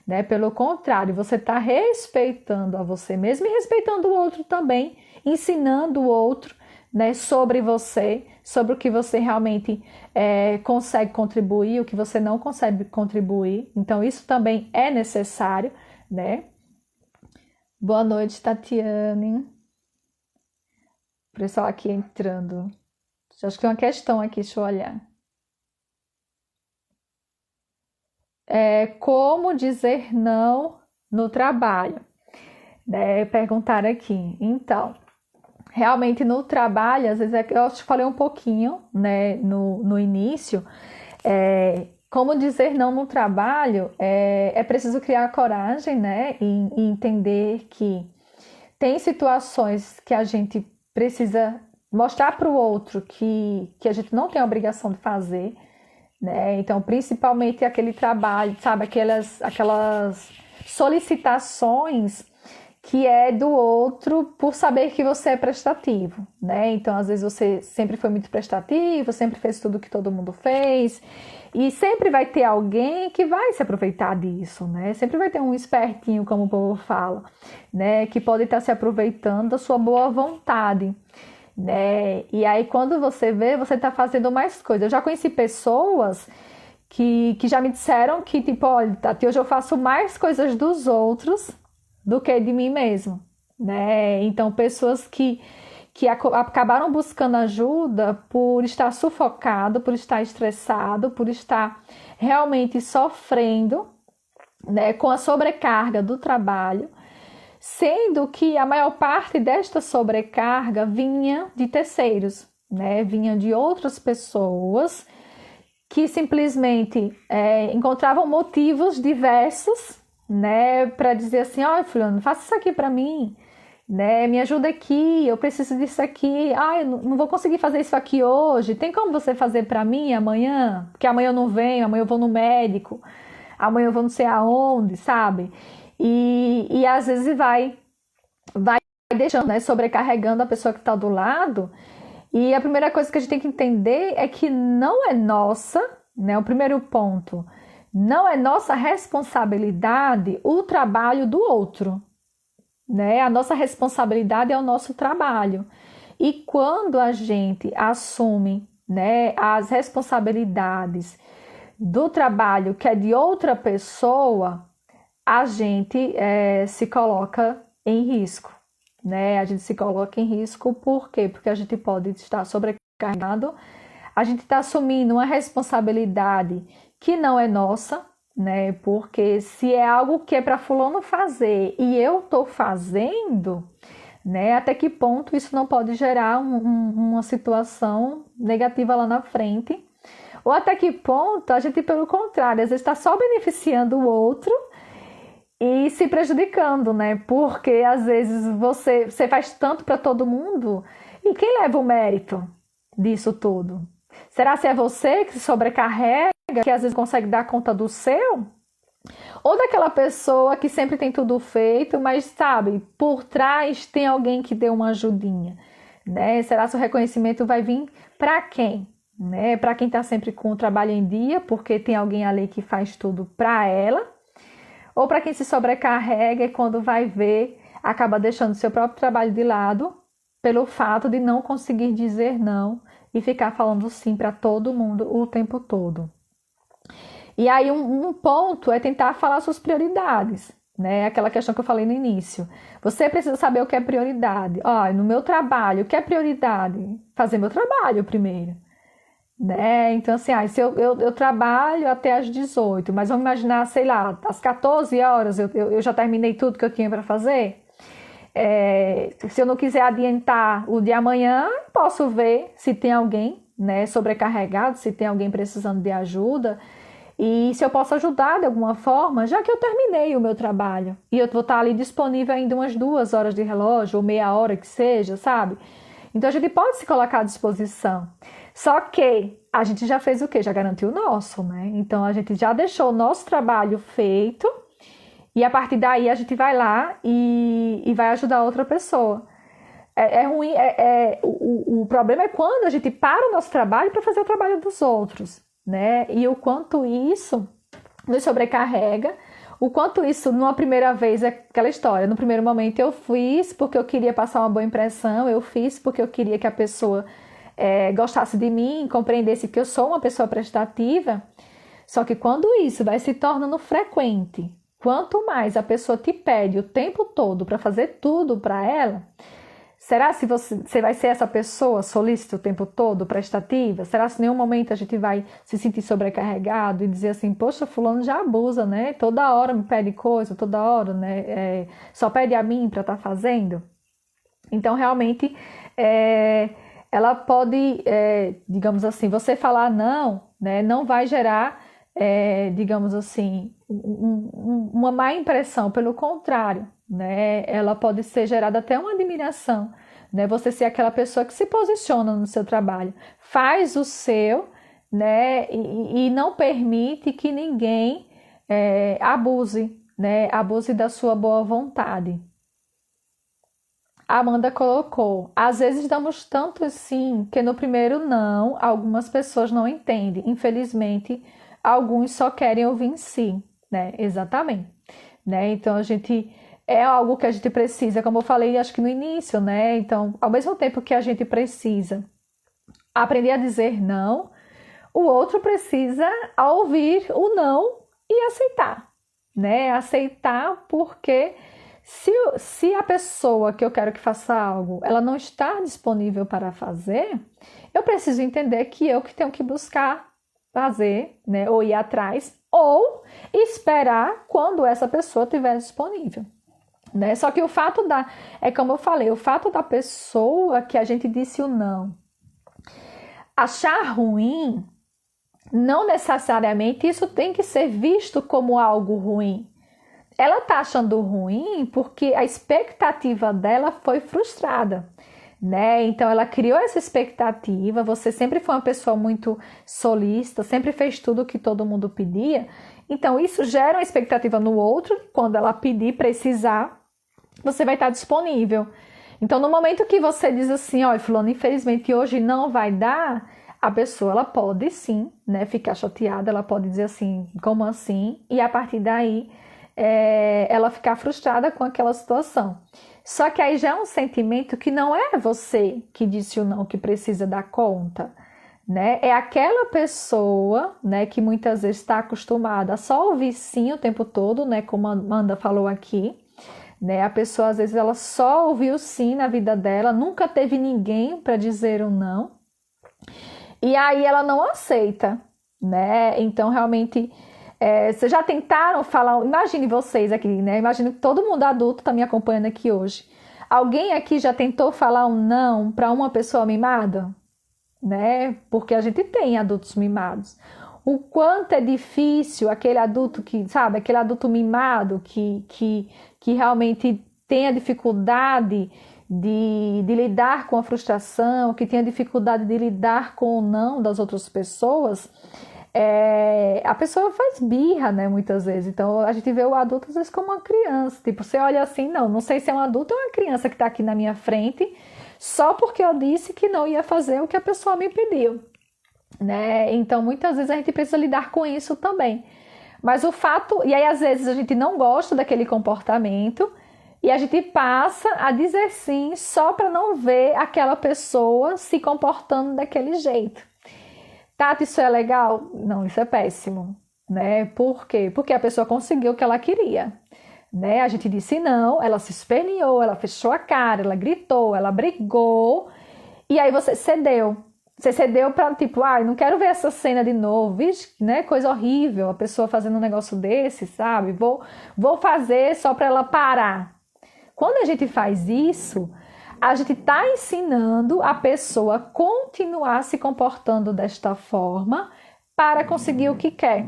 né? Pelo contrário, você está respeitando a você mesmo e respeitando o outro também, ensinando o outro, né, sobre você, sobre o que você realmente consegue contribuir, o que você não consegue contribuir. Então, isso também é necessário, né? Boa noite, Tatiane. O pessoal aqui entrando. Acho que tem uma questão aqui, deixa eu olhar. Como dizer não no trabalho? Perguntaram aqui. Então, realmente no trabalho, às vezes eu te falei um pouquinho, né, no início, como dizer não no trabalho, é preciso criar coragem, né, e entender que tem situações que a gente precisa mostrar para o outro que a gente não tem a obrigação de fazer, né? Então, principalmente aquele trabalho, sabe, aquelas solicitações que é do outro por saber que você é prestativo, né? Então, às vezes você sempre foi muito prestativo, sempre fez tudo que todo mundo fez, e sempre vai ter alguém que vai se aproveitar disso, né? Sempre vai ter um espertinho, como o povo fala, né? Que pode estar se aproveitando da sua boa vontade, né? E aí, quando você vê, você está fazendo mais coisas. Eu já conheci pessoas que já me disseram que, tipo, olha, Tati, hoje eu faço mais coisas dos outros do que de mim mesmo, né? Então, pessoas que acabaram buscando ajuda por estar sufocado, por estar estressado, por estar realmente sofrendo, né, com a sobrecarga do trabalho, sendo que a maior parte desta sobrecarga vinha de terceiros, né? Vinha de outras pessoas que simplesmente encontravam motivos diversos, né, para dizer assim, ó, fulano, faça isso aqui para mim, né, me ajuda aqui, eu preciso disso aqui, eu não vou conseguir fazer isso aqui hoje, tem como você fazer para mim amanhã? Porque amanhã eu não venho, amanhã eu vou no médico, amanhã eu vou não sei aonde, sabe? E às vezes vai deixando, né, sobrecarregando a pessoa que está do lado. E a primeira coisa que a gente tem que entender é que não é nossa, né? O primeiro ponto, não é nossa responsabilidade o trabalho do outro, né? A nossa responsabilidade é o nosso trabalho. E quando a gente assume, né, as responsabilidades do trabalho que é de outra pessoa, a gente se coloca em risco, né? A gente se coloca em risco por quê? Porque a gente pode estar sobrecarregado, a gente está assumindo uma responsabilidade que não é nossa, né? Porque se é algo que é para fulano fazer e eu estou fazendo, né? Até que ponto isso não pode gerar uma situação negativa lá na frente? Ou até que ponto a gente, pelo contrário, às vezes está só beneficiando o outro e se prejudicando, né? Porque às vezes você faz tanto para todo mundo e quem leva o mérito disso tudo? Será se é você que se sobrecarrega, que às vezes consegue dar conta do seu? Ou daquela pessoa que sempre tem tudo feito, mas sabe, por trás tem alguém que deu uma ajudinha, né? Será se o reconhecimento vai vir para quem? Né? Para quem está sempre com o trabalho em dia, porque tem alguém ali que faz tudo para ela, ou para quem se sobrecarrega e quando vai ver, acaba deixando seu próprio trabalho de lado pelo fato de não conseguir dizer não e ficar falando sim para todo mundo o tempo todo. E aí um ponto é tentar falar suas prioridades, né? Aquela questão que eu falei no início. Você precisa saber o que é prioridade. No meu trabalho, o que é prioridade? Fazer meu trabalho primeiro. Né? Então, assim, se eu trabalho até às 18, mas vamos imaginar, sei lá, às 14 horas eu já terminei tudo que eu tinha para fazer. Se eu não quiser adiantar o de amanhã, posso ver se tem alguém, né, sobrecarregado, se tem alguém precisando de ajuda e se eu posso ajudar de alguma forma, já que eu terminei o meu trabalho e eu vou estar ali disponível ainda umas 2 horas de relógio ou meia hora que seja, sabe? Então a gente pode se colocar à disposição. Só que a gente já fez o quê? Já garantiu o nosso, né? Então a gente já deixou o nosso trabalho feito e a partir daí a gente vai lá e vai ajudar outra pessoa. É ruim, o problema é quando a gente para o nosso trabalho para fazer o trabalho dos outros, né? E o quanto isso nos sobrecarrega, o quanto isso, numa primeira vez, é aquela história. No primeiro momento eu fiz porque eu queria passar uma boa impressão, eu fiz porque eu queria que a pessoa gostasse de mim, compreendesse que eu sou uma pessoa prestativa. Só que quando isso vai se tornando frequente, quanto mais a pessoa te pede o tempo todo para fazer tudo para ela, será se você vai ser essa pessoa solícita o tempo todo, prestativa? Será se em nenhum momento a gente vai se sentir sobrecarregado e dizer assim, poxa, fulano já abusa, né? Toda hora me pede coisa, toda hora, né? Só pede a mim para estar fazendo? Então, realmente, ela pode, digamos assim, você falar não, né? Não vai gerar, digamos assim, uma má impressão, pelo contrário, né? Ela pode ser gerada até uma admiração, né? Você ser aquela pessoa que se posiciona no seu trabalho, faz o seu, né? E não permite que ninguém abuse, né? Abuse da sua boa vontade. A Amanda colocou, às vezes damos tanto sim que no primeiro não, algumas pessoas não entendem. Infelizmente, alguns só querem ouvir sim, né? Exatamente, né? Então a gente é algo que a gente precisa, como eu falei, acho que no início, né? Então, ao mesmo tempo que a gente precisa aprender a dizer não, o outro precisa ouvir o não e aceitar, né? Aceitar porque se a pessoa que eu quero que faça algo, ela não está disponível para fazer, eu preciso entender que eu que tenho que buscar fazer, né? Ou ir atrás, ou esperar quando essa pessoa estiver disponível. Né? Só que o fato é como eu falei, o fato da pessoa que a gente disse o não achar ruim, não necessariamente isso tem que ser visto como algo ruim. Ela tá achando ruim porque a expectativa dela foi frustrada, né? Então ela criou essa expectativa, você sempre foi uma pessoa muito solícita, sempre fez tudo o que todo mundo pedia. Então isso gera uma expectativa no outro, quando ela pedir, precisar, você vai estar disponível. Então, no momento que você diz assim, olha, fulano, infelizmente hoje não vai dar, a pessoa ela pode sim, né, ficar chateada, ela pode dizer assim, como assim? E a partir daí, ela ficar frustrada com aquela situação. Só que aí já é um sentimento que não é você que disse o não que precisa dar conta, né? É aquela pessoa, né, que muitas vezes está acostumada a só ouvir sim o tempo todo, né, como a Amanda falou aqui. Né? A pessoa, às vezes, ela só ouviu sim na vida dela, nunca teve ninguém para dizer um não, e aí ela não aceita, né? Então, realmente, vocês já tentaram falar, imagine vocês aqui, né? Imagine que todo mundo adulto está me acompanhando aqui hoje. Alguém aqui já tentou falar um não para uma pessoa mimada? Né? Porque a gente tem adultos mimados. O quanto é difícil aquele adulto que, sabe, aquele adulto mimado que realmente tem a dificuldade de lidar com a frustração, que tem a dificuldade de lidar com o não das outras pessoas, a pessoa faz birra, né, muitas vezes. Então a gente vê o adulto às vezes como uma criança. Tipo, você olha assim, não sei se é um adulto ou uma criança que está aqui na minha frente, só porque eu disse que não ia fazer o que a pessoa me pediu. Né? Então, muitas vezes a gente precisa lidar com isso também. Mas o fato, e aí às vezes a gente não gosta daquele comportamento e a gente passa a dizer sim só para não ver aquela pessoa se comportando daquele jeito. Tati, isso é legal? Não, isso é péssimo. Né? Por quê? Porque a pessoa conseguiu o que ela queria. Né? A gente disse não, ela se esperneou, ela fechou a cara, ela gritou, ela brigou e aí você cedeu. Você cedeu para, tipo, não quero ver essa cena de novo, vixe, né? Coisa horrível, a pessoa fazendo um negócio desse, sabe? Vou fazer só para ela parar. Quando a gente faz isso, a gente está ensinando a pessoa a continuar se comportando desta forma para conseguir o que quer.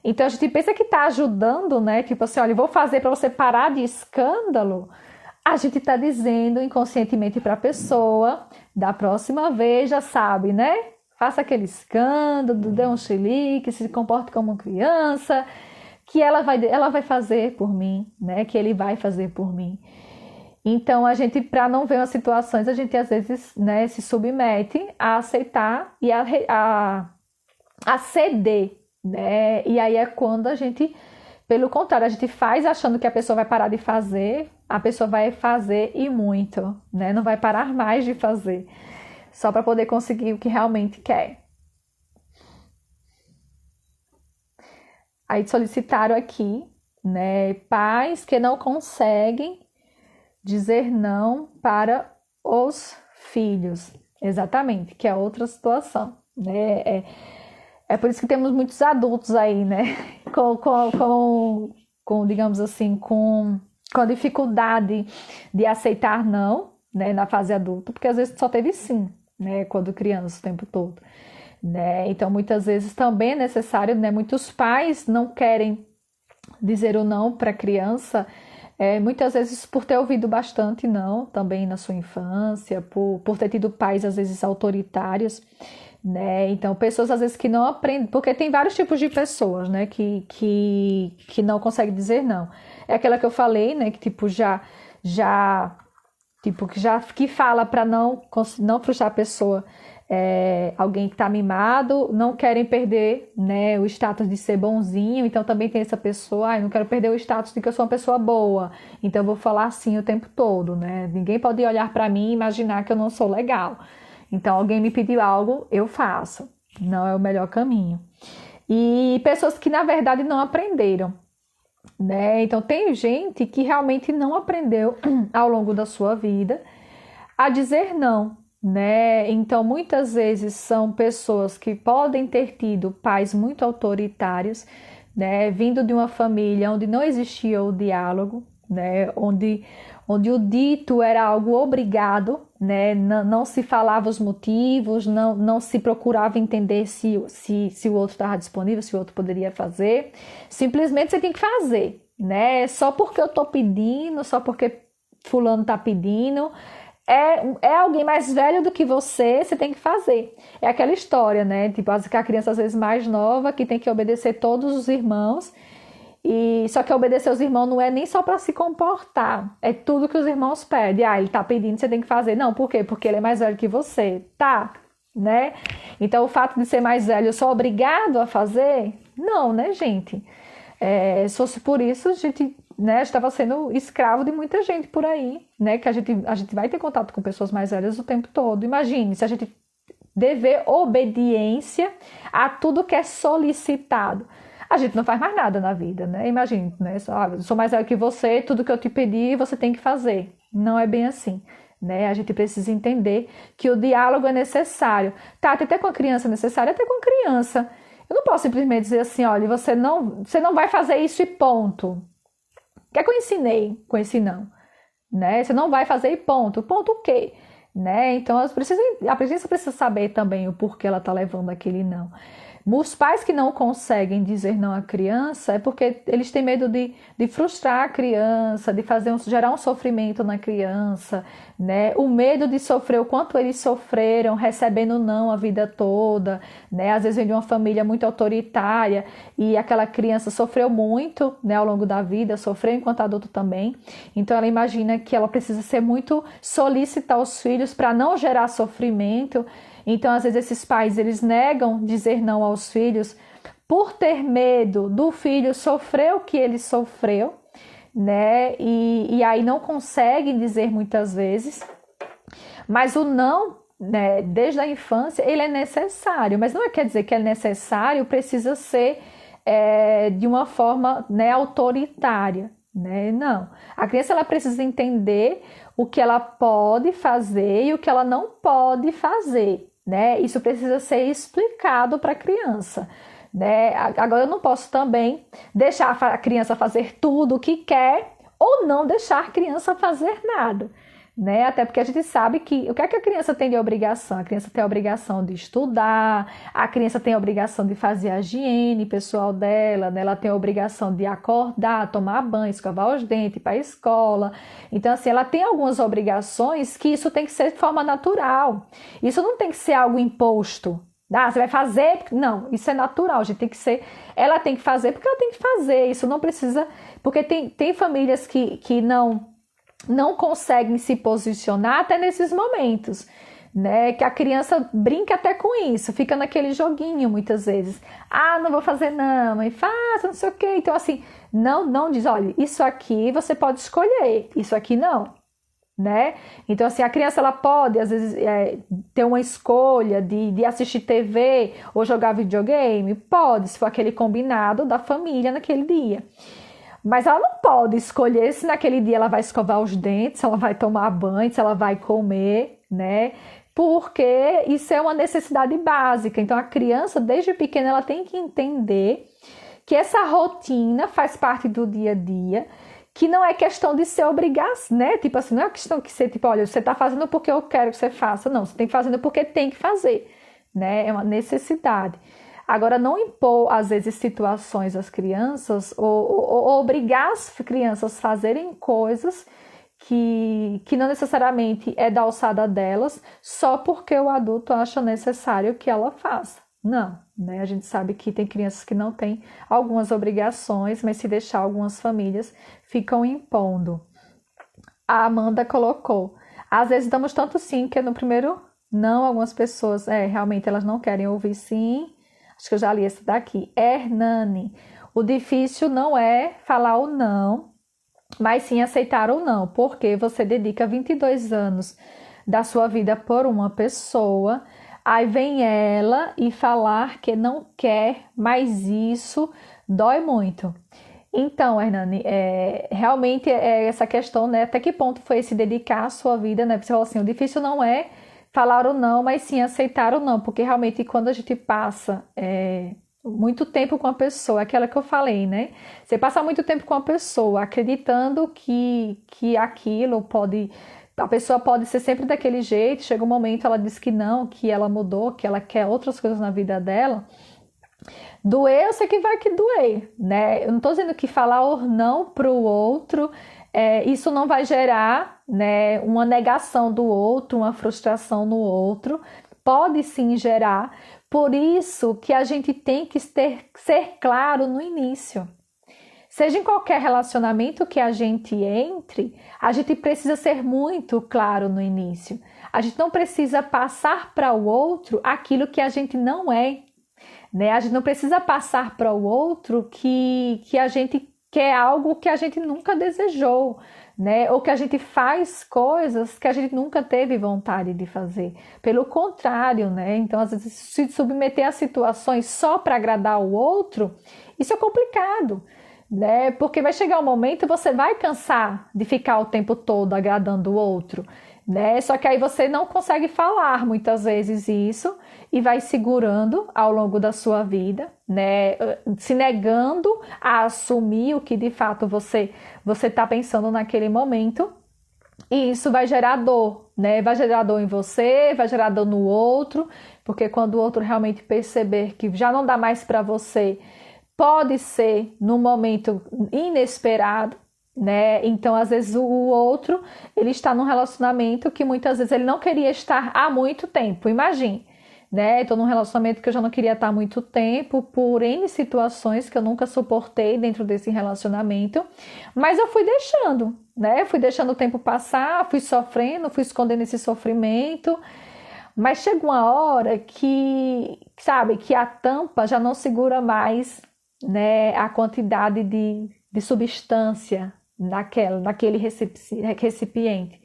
Então a gente pensa que está ajudando, né? Tipo assim, olha, vou fazer para você parar de escândalo. A gente está dizendo inconscientemente para a pessoa, da próxima vez já sabe, né? Faça aquele escândalo, dê um chilique, se comporte como criança, que ela vai fazer por mim, né? Que ele vai fazer por mim. Então, a gente, para não ver as situações, a gente às vezes, né, se submete a aceitar e a ceder, né? E aí é quando a gente, pelo contrário, a gente faz achando que a pessoa vai parar de fazer, a pessoa vai fazer e muito, né? Não vai parar mais de fazer, só para poder conseguir o que realmente quer. Aí solicitaram aqui, né, pais que não conseguem dizer não para os filhos. Exatamente, que é outra situação, né? É por isso que temos muitos adultos aí, né? Com digamos assim, com a dificuldade de aceitar não, né, na fase adulta, porque às vezes só teve sim, né, quando criança o tempo todo, né? Então muitas vezes também é necessário, né, muitos pais não querem dizer o não para a criança, muitas vezes por ter ouvido bastante não, também na sua infância, por ter tido pais às vezes autoritários, né? Então, pessoas às vezes que não aprendem, porque tem vários tipos de pessoas, né, que não conseguem dizer não. É aquela que eu falei, né, que tipo já Tipo, que fala para não frustrar a pessoa. Alguém que está mimado, não querem perder, né, o status de ser bonzinho, então também tem essa pessoa, eu não quero perder o status de que eu sou uma pessoa boa, então eu vou falar assim o tempo todo, né? Ninguém pode olhar para mim e imaginar que eu não sou legal. Então alguém me pediu algo, eu faço. Não é o melhor caminho. E pessoas que na verdade não aprenderam, né? Então tem gente que realmente não aprendeu ao longo da sua vida a dizer não, né? Então muitas vezes são pessoas que podem ter tido pais muito autoritários, né? Vindo de uma família onde não existia o diálogo, né? Onde o dito era algo obrigado, né? Não se falava os motivos, não se procurava entender se o outro estava disponível, se o outro poderia fazer. Simplesmente você tem que fazer, né? Só porque eu estou pedindo, só porque fulano está pedindo. É alguém mais velho do que você tem que fazer. É aquela história, né? Tipo, a criança às vezes mais nova que tem que obedecer todos os irmãos. E só que obedecer os irmãos não é nem só para se comportar, é tudo que os irmãos pedem. Ele tá pedindo, você tem que fazer. Não, por quê? Porque ele é mais velho que você. Tá, né? Então o fato de ser mais velho, eu sou obrigado a fazer? Não, né, gente? Se fosse por isso, a gente, né, estava sendo escravo de muita gente por aí, né? Que a gente vai ter contato com pessoas mais velhas o tempo todo. Imagine se a gente dever obediência a tudo que é solicitado. A gente não faz mais nada na vida, né? Imagine, né? Eu sou mais velho que você, tudo que eu te pedir você tem que fazer. Não é bem assim, né? A gente precisa entender que o diálogo é necessário. Tá, até com a criança é necessário, até com a criança. Eu não posso simplesmente dizer assim, olha, você não vai fazer isso e ponto. O que é que eu ensinei com esse não? Né? Você não vai fazer e ponto. Ponto o quê? Né? Então, a criança precisa saber também o porquê ela está levando aquele não. Os pais que não conseguem dizer não à criança é porque eles têm medo de frustrar a criança, de gerar um sofrimento na criança, né? O medo de sofrer o quanto eles sofreram recebendo não a vida toda, né? Às vezes vem de uma família muito autoritária e aquela criança sofreu muito, né, ao longo da vida, sofreu enquanto adulto também. Então ela imagina que ela precisa ser muito solícita aos filhos para não gerar sofrimento. Então, às vezes, esses pais, eles negam dizer não aos filhos por ter medo do filho sofrer o que ele sofreu, né? E aí não conseguem dizer muitas vezes. Mas o não, né, desde a infância, ele é necessário. Mas não quer dizer que é necessário, precisa ser de uma forma, né, autoritária. Né? Não. A criança ela precisa entender o que ela pode fazer e o que ela não pode fazer. Né? Isso precisa ser explicado para a criança. Né? Agora, eu não posso também deixar a criança fazer tudo o que quer ou não deixar a criança fazer nada. Né? Até porque a gente sabe que o que é que a criança tem de obrigação? A criança tem a obrigação de estudar, a criança tem a obrigação de fazer a higiene pessoal dela, né? Ela tem a obrigação de acordar, tomar banho, escovar os dentes, ir para a escola. Então, assim, ela tem algumas obrigações que isso tem que ser de forma natural. Isso não tem que ser algo imposto. Você vai fazer? Não, isso é natural, a gente tem que ser. Ela tem que fazer porque ela tem que fazer. Isso não precisa. Porque tem famílias que não conseguem se posicionar até nesses momentos, né? Que a criança brinca até com isso, fica naquele joguinho muitas vezes. Não vou fazer não, mãe, faça, não sei o quê. Então, assim, não diz, olha, isso aqui você pode escolher, isso aqui não, né? Então, assim, a criança, ela pode, às vezes, ter uma escolha de assistir TV ou jogar videogame? Pode, se for aquele combinado da família naquele dia. Mas ela não pode escolher se naquele dia ela vai escovar os dentes, se ela vai tomar banho, se ela vai comer, né? Porque isso é uma necessidade básica. Então, a criança, desde pequena, ela tem que entender que essa rotina faz parte do dia a dia, que não é questão de ser obrigação, né? Tipo assim, não é questão de ser tipo, olha, você está fazendo porque eu quero que você faça. Não, você tem que fazer porque tem que fazer, né? É uma necessidade. Agora, não impor, às vezes, situações às crianças ou obrigar as crianças a fazerem coisas que não necessariamente é da alçada delas, só porque o adulto acha necessário que ela faça. Não, né? A gente sabe que tem crianças que não têm algumas obrigações, mas se deixar algumas famílias ficam impondo. A Amanda colocou: Às vezes damos tanto sim que no primeiro não, algumas pessoas, realmente elas não querem ouvir sim. Acho que eu já li esse daqui. Hernani. O difícil não é falar o não, mas sim aceitar o não, porque você dedica 22 anos da sua vida por uma pessoa, aí vem ela e falar que não quer mais isso, dói muito. Então, Hernani, realmente essa questão, né? Até que ponto foi se dedicar à sua vida, né? Você falou assim, o difícil não é falar o não, mas sim aceitar o não, porque realmente quando a gente passa muito tempo com a pessoa, aquela que eu falei, né? Você passa muito tempo com a pessoa, acreditando que aquilo pode. A pessoa pode ser sempre daquele jeito, chega um momento, ela diz que não, que ela mudou, que ela quer outras coisas na vida dela. Doer, eu sei que vai que doer, né? Eu não estou dizendo que falar ou não para o outro, isso não vai gerar, né, uma negação do outro, uma frustração no outro. Pode sim gerar. Por isso que a gente tem que ser claro no início. Seja em qualquer relacionamento que a gente entre, a gente precisa ser muito claro no início. A gente não precisa passar para o outro aquilo que a gente não é, né? A gente não precisa passar para o outro que a gente quer algo que a gente nunca desejou, né? Ou que a gente faz coisas que a gente nunca teve vontade de fazer. Pelo contrário, né? Então, às vezes, se submeter a situações só para agradar o outro, isso é complicado, né? Porque vai chegar um momento você vai cansar de ficar o tempo todo agradando o outro, né? Só que aí você não consegue falar muitas vezes isso e vai segurando ao longo da sua vida, né? Se negando a assumir o que de fato você está pensando naquele momento. E isso vai gerar dor, né? Vai gerar dor em você, vai gerar dor no outro, porque quando o outro realmente perceber que já não dá mais para você, pode ser num momento inesperado, né? Então, às vezes o outro, ele está num relacionamento que muitas vezes ele não queria estar há muito tempo. Imagine, né? Estou num relacionamento que eu já não queria estar há muito tempo por N situações que eu nunca suportei dentro desse relacionamento, mas eu fui deixando, né? Fui deixando o tempo passar, fui sofrendo, fui escondendo esse sofrimento, mas chega uma hora que, sabe, que a tampa já não segura mais, né, a quantidade de substância naquele recipiente.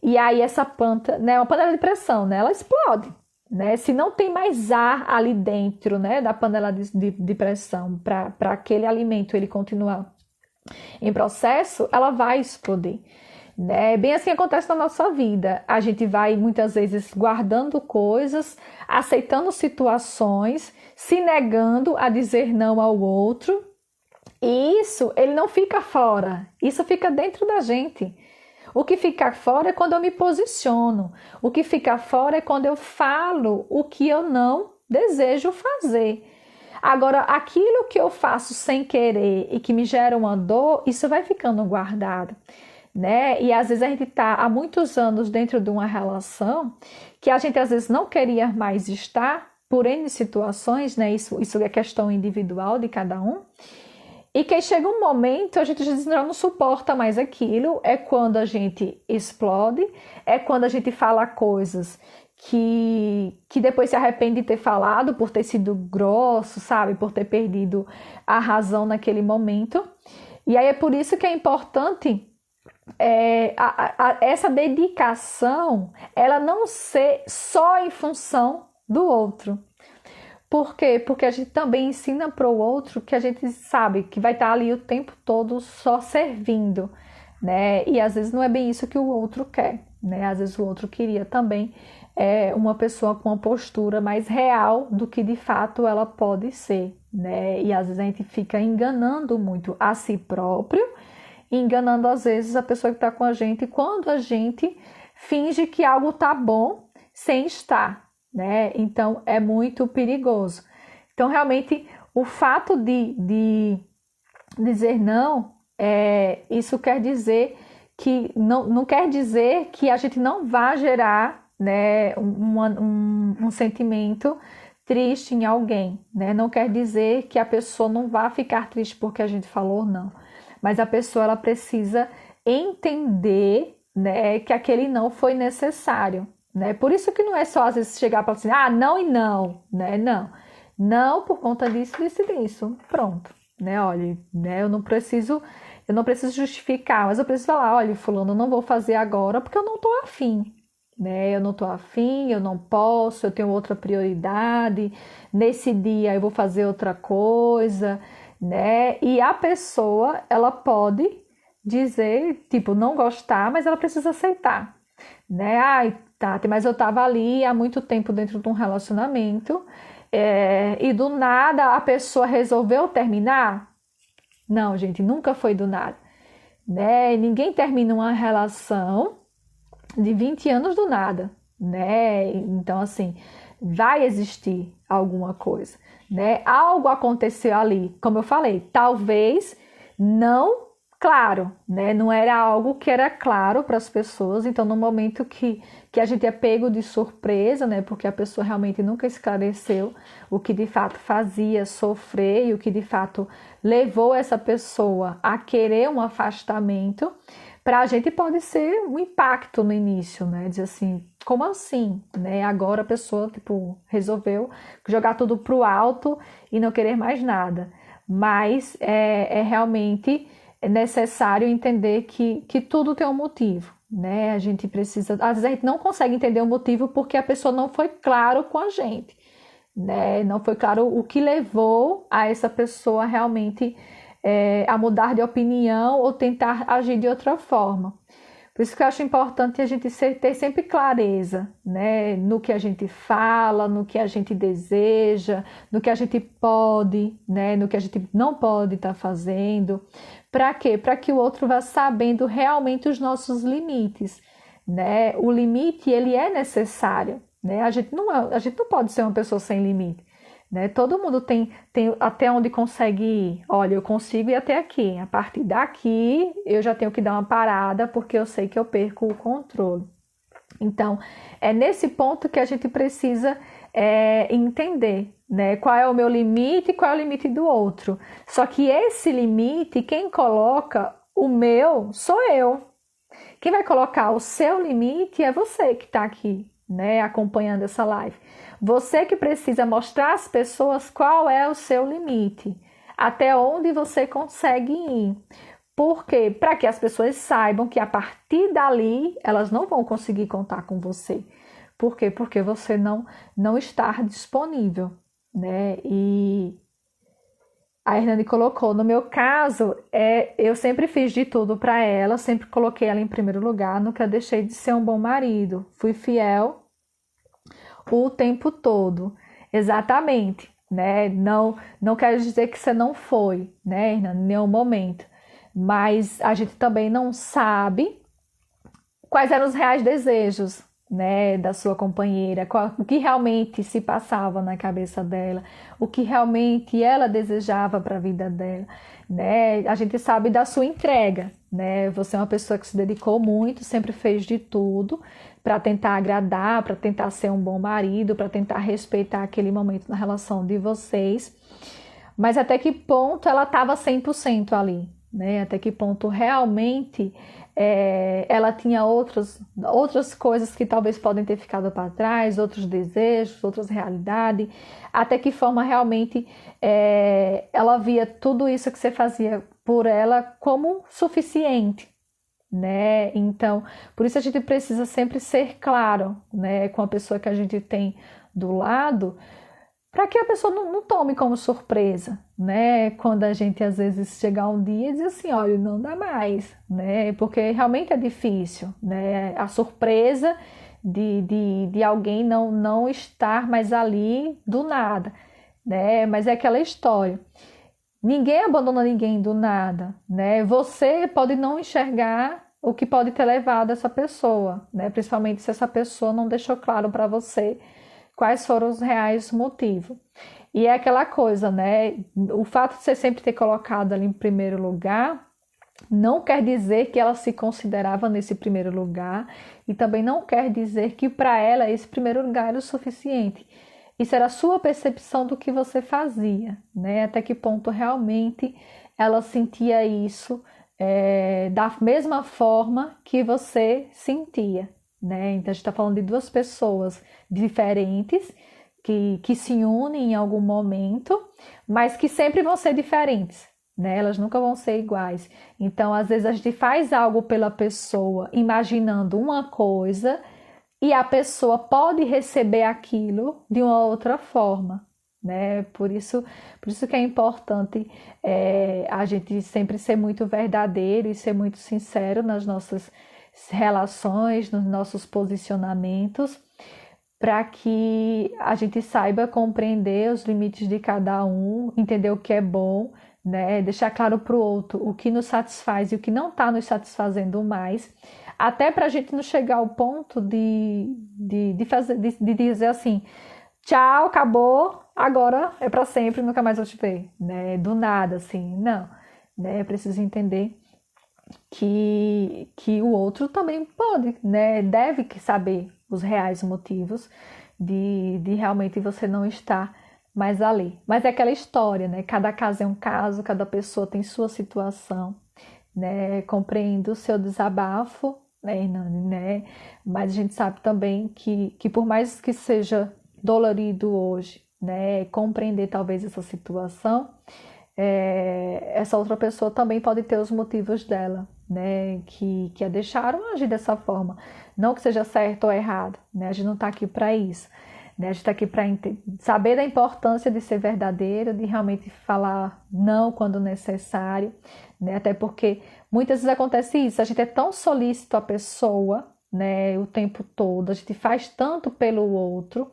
E aí essa planta, né, uma panela de pressão, né, ela explode. Né? Se não tem mais ar ali dentro, né, da panela de pressão para aquele alimento ele continuar em processo, ela vai explodir. Né? Bem assim acontece na nossa vida. A gente vai muitas vezes guardando coisas, aceitando situações, se negando a dizer não ao outro. E isso, ele não fica fora, isso fica dentro da gente. O que fica fora é quando eu me posiciono. O que fica fora é quando eu falo o que eu não desejo fazer. Agora, aquilo que eu faço sem querer e que me gera uma dor, isso vai ficando guardado, né? E às vezes a gente está há muitos anos dentro de uma relação que a gente às vezes não queria mais estar por N situações, né? Isso é questão individual de cada um. E que aí chega um momento, a gente já não suporta mais aquilo, é quando a gente explode, é quando a gente fala coisas que depois se arrepende de ter falado, por ter sido grosso, sabe? Por ter perdido a razão naquele momento. E aí é por isso que é importante essa dedicação, ela não ser só em função do outro. Por quê? Porque a gente também ensina para o outro que a gente sabe que vai estar ali o tempo todo só servindo, né? E às vezes não é bem isso que o outro quer, né? Às vezes o outro queria também uma pessoa com uma postura mais real do que de fato ela pode ser, né? E às vezes a gente fica enganando muito a si próprio, enganando às vezes a pessoa que está com a gente quando a gente finge que algo tá bom sem estar, né? Então é muito perigoso. Então, realmente, o fato de dizer não, isso quer dizer que não quer dizer que a gente não vá gerar, né, um sentimento triste em alguém, né? Não quer dizer que a pessoa não vá ficar triste porque a gente falou não, mas a pessoa ela precisa entender, né, que aquele não foi necessário, né? Por isso que não é só às vezes chegar para assim, ah, não e não, né? Não, não por conta disso, disso e disso, pronto, né? Olha, né? Eu não preciso justificar, mas eu preciso falar, olha, fulano, eu não vou fazer agora porque eu não tô afim, né? Eu não tô afim, eu não posso, eu tenho outra prioridade. Nesse dia eu vou fazer outra coisa, né? E a pessoa, ela pode dizer, tipo, não gostar, mas ela precisa aceitar, né? Ai, Tati, mas eu tava ali há muito tempo dentro de um relacionamento, e do nada a pessoa resolveu terminar? Não, gente, nunca foi do nada, né? Ninguém termina uma relação de 20 anos do nada, né? Então, assim, vai existir alguma coisa, né? Algo aconteceu ali, como eu falei, talvez não claro, né? Não era algo que era claro para as pessoas, então no momento que a gente é pego de surpresa, né? Porque a pessoa realmente nunca esclareceu o que de fato fazia sofrer e o que de fato levou essa pessoa a querer um afastamento, para a gente pode ser um impacto no início, né? Dizer assim, como assim? Né? Agora a pessoa, tipo, resolveu jogar tudo pro alto e não querer mais nada. Mas é realmente necessário entender que tudo tem um motivo, né? A gente precisa... Às vezes a gente não consegue entender o motivo porque a pessoa não foi claro com a gente, né? Não foi claro o que levou a essa pessoa realmente a mudar de opinião ou tentar agir de outra forma. Por isso que eu acho importante a gente ter sempre clareza, né, no que a gente fala, no que a gente deseja, no que a gente pode, né, no que a gente não pode estar fazendo. Para quê? Para que o outro vá sabendo realmente os nossos limites, né? O limite, ele é necessário, né? A gente não pode ser uma pessoa sem limite, né? Todo mundo tem até onde consegue ir. Olha, eu consigo ir até aqui. A partir daqui, eu já tenho que dar uma parada, porque eu sei que eu perco o controle. Então, é nesse ponto que a gente precisa entender, né? Qual é o meu limite e qual é o limite do outro. Só que esse limite, quem coloca o meu, sou eu. Quem vai colocar o seu limite é você que está aqui, né, acompanhando essa live. Você que precisa mostrar às pessoas qual é o seu limite, até onde você consegue ir. Por quê? Para que as pessoas saibam que a partir dali elas não vão conseguir contar com você. Por quê? Porque você não está disponível, né? E a Hernani colocou, no meu caso, eu sempre fiz de tudo para ela, sempre coloquei ela em primeiro lugar, nunca deixei de ser um bom marido, fui fiel o tempo todo. Exatamente, né? Não quero dizer que você não foi, né, Hernani, em nenhum momento, mas a gente também não sabe quais eram os reais desejos, né, da sua companheira, o que realmente se passava na cabeça dela, o que realmente ela desejava para a vida dela, né? A gente sabe da sua entrega, né? Você é uma pessoa que se dedicou muito, sempre fez de tudo para tentar agradar, para tentar ser um bom marido, para tentar respeitar aquele momento na relação de vocês. Mas até que ponto ela estava 100% ali, né? Até que ponto realmente ela tinha outras coisas que talvez podem ter ficado para trás, outros desejos, outras realidades, até que forma realmente ela via tudo isso que você fazia por ela como suficiente, né? Então, por isso a gente precisa sempre ser claro, né, com a pessoa que a gente tem do lado, para que a pessoa não tome como surpresa, né? Quando a gente às vezes chegar um dia e dizer assim, olha, não dá mais, né? Porque realmente é difícil, né? A surpresa de alguém não estar mais ali do nada, né? Mas é aquela história. Ninguém abandona ninguém do nada, né? Você pode não enxergar o que pode ter levado essa pessoa, né? Principalmente se essa pessoa não deixou claro para você quais foram os reais motivos. E é aquela coisa, né? O fato de você sempre ter colocado ali em primeiro lugar não quer dizer que ela se considerava nesse primeiro lugar e também não quer dizer que para ela esse primeiro lugar era o suficiente. Isso era a sua percepção do que você fazia, né? Até que ponto realmente ela sentia isso da mesma forma que você sentia, né? Então a gente está falando de duas pessoas diferentes que se unem em algum momento, mas que sempre vão ser diferentes, né? Elas nunca vão ser iguais. Então, às vezes a gente faz algo pela pessoa imaginando uma coisa e a pessoa pode receber aquilo de uma outra forma, né? Por isso que é importante a gente sempre ser muito verdadeiro e ser muito sincero nas nossas relações, nos nossos posicionamentos, para que a gente saiba compreender os limites de cada um, entender o que é bom, né? Deixar claro para o outro o que nos satisfaz e o que não está nos satisfazendo mais, até para a gente não chegar ao ponto de dizer assim, tchau, acabou, agora é para sempre, nunca mais vou te ver, né? Do nada, assim, não, né? É preciso entender que o outro também pode, né? Deve saber os reais motivos de realmente você não estar mais ali. Mas é aquela história, né? Cada caso é um caso, cada pessoa tem sua situação, né? Compreendo o seu desabafo, né, Nani, né? Mas a gente sabe também que por mais que seja dolorido hoje, né? Compreender talvez essa situação, essa outra pessoa também pode ter os motivos dela, né, que a deixaram agir dessa forma. Não que seja certo ou errado, né, a gente não está aqui para isso. Né, a gente está aqui para saber da importância de ser verdadeiro, de realmente falar não quando necessário, né, até porque muitas vezes acontece isso, a gente é tão solícito à pessoa, né, o tempo todo, a gente faz tanto pelo outro,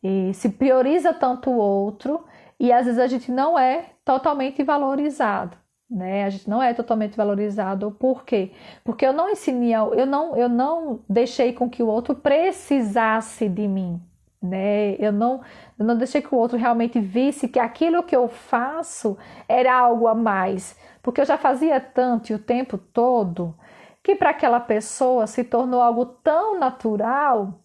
e se prioriza tanto o outro, e às vezes a gente não é totalmente valorizado, né? A gente não é totalmente valorizado. Por quê? Porque eu não ensinei, eu não deixei com que o outro precisasse de mim, né? Eu não deixei que o outro realmente visse que aquilo que eu faço era algo a mais, porque eu já fazia tanto e o tempo todo que para aquela pessoa se tornou algo tão natural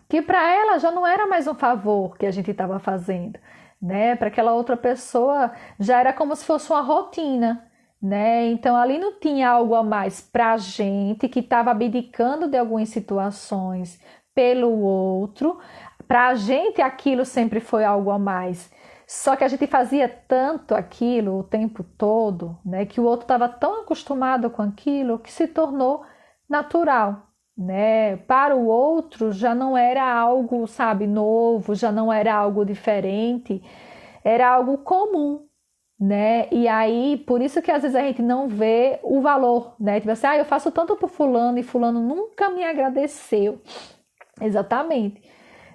que para ela já não era mais um favor que a gente estava fazendo, né? Para aquela outra pessoa já era como se fosse uma rotina, né? Então ali não tinha algo a mais para a gente que estava abdicando de algumas situações pelo outro. Para a gente aquilo sempre foi algo a mais. Só que a gente fazia tanto aquilo o tempo todo, né? Que o outro estava tão acostumado com aquilo que se tornou natural, né? Para o outro já não era algo, sabe, novo, já não era algo diferente, era algo comum, né? E aí, por isso que às vezes a gente não vê o valor, né? Tipo assim, eu faço tanto por fulano e fulano nunca me agradeceu. Exatamente,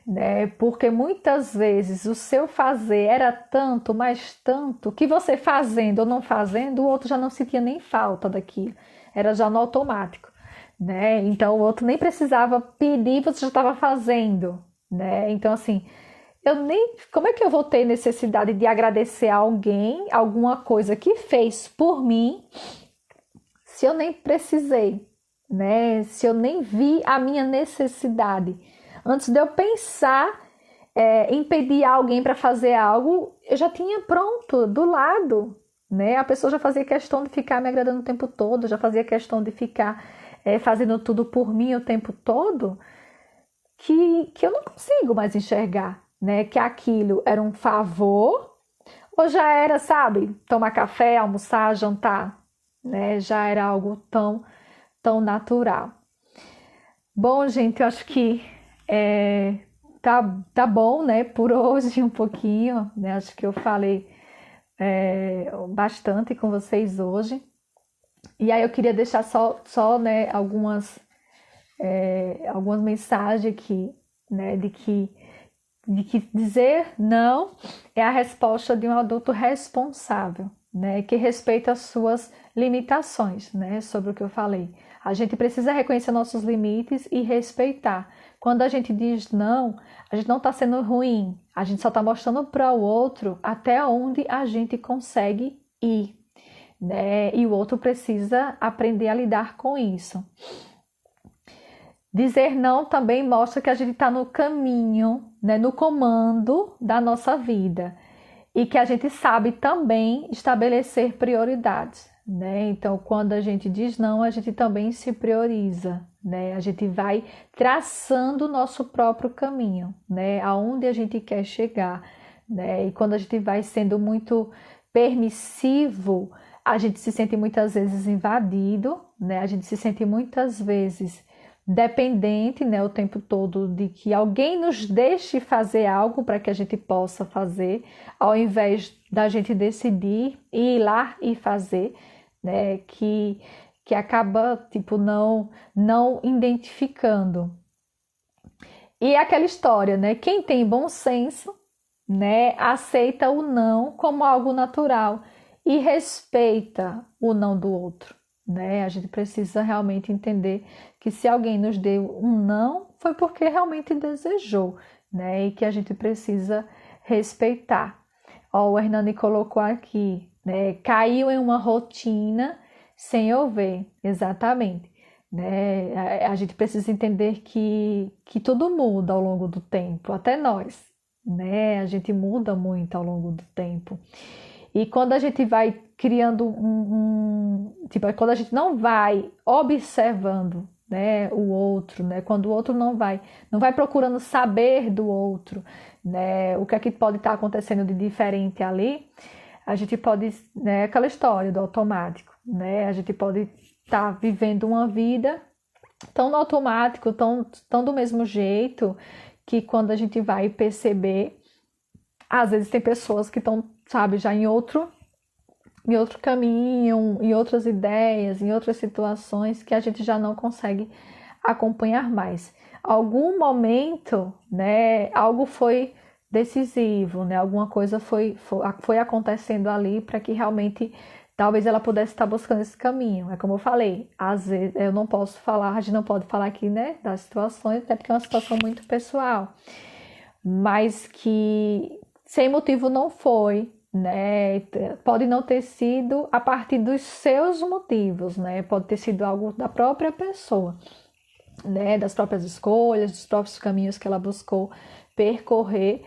né? Porque muitas vezes o seu fazer era tanto, mas tanto, que você fazendo ou não fazendo, o outro já não sentia nem falta daquilo, era já no automático, né? Então o outro nem precisava pedir, você já estava fazendo, né? Então assim, como é que eu vou ter necessidade de agradecer a alguém, alguma coisa que fez por mim, se eu nem precisei, né? Se eu nem vi a minha necessidade. Antes de eu pensar em pedir alguém para fazer algo, eu já tinha pronto, do lado, né? A pessoa já fazia questão de ficar me agradando o tempo todo, já fazia questão de ficar fazendo tudo por mim o tempo todo, que eu não consigo mais enxergar, né? Que aquilo era um favor, ou já era, sabe, tomar café, almoçar, jantar, né? Já era algo tão natural. Bom, gente, eu acho que tá bom, né? Por hoje um pouquinho, né? Acho que eu falei bastante com vocês hoje. E aí eu queria deixar só né, algumas mensagens aqui, né? De que dizer não é a resposta de um adulto responsável, né? Que respeita as suas limitações, né? Sobre o que eu falei. A gente precisa reconhecer nossos limites e respeitar. Quando a gente diz não, a gente não está sendo ruim, a gente só está mostrando para o outro até onde a gente consegue ir, né? E o outro precisa aprender a lidar com isso. Dizer não também mostra que a gente está no caminho, né? No comando da nossa vida e que a gente sabe também estabelecer prioridades, né? Então, quando a gente diz não, a gente também se prioriza, né? A gente vai traçando o nosso próprio caminho, né? Aonde a gente quer chegar, né? E quando a gente vai sendo muito permissivo, a gente se sente muitas vezes invadido, né? A gente se sente muitas vezes dependente, né, o tempo todo de que alguém nos deixe fazer algo para que a gente possa fazer, ao invés da gente decidir ir lá e fazer, né, que acaba tipo não identificando. E é aquela história, né? Quem tem bom senso, né, aceita o não como algo natural e respeita o não do outro, né? A gente precisa realmente entender que se alguém nos deu um não, foi porque realmente desejou, né? E que a gente precisa respeitar. Ó, o Hernani colocou aqui, né? Caiu em uma rotina sem eu ver, exatamente. Né? A gente precisa entender que tudo muda ao longo do tempo, até nós, né? A gente muda muito ao longo do tempo. E quando a gente vai criando tipo, quando a gente não vai observando, né, o outro, né? Quando o outro não vai procurando saber do outro, né? O que é que pode estar acontecendo de diferente ali, a gente pode, né, aquela história do automático, né? A gente pode estar vivendo uma vida tão no automático, tão do mesmo jeito, que quando a gente vai perceber, às vezes tem pessoas que estão, sabe, já em outro caminho, em outras ideias, em outras situações que a gente já não consegue acompanhar mais. Algum momento, né, algo foi decisivo, né, alguma coisa foi acontecendo ali para que realmente talvez ela pudesse estar buscando esse caminho. É como eu falei, às vezes eu não posso falar, a gente não pode falar aqui, né, das situações, até porque é uma situação muito pessoal, mas que sem motivo não foi, né? Pode não ter sido a partir dos seus motivos, né? Pode ter sido algo da própria pessoa, né? Das próprias escolhas, dos próprios caminhos que ela buscou percorrer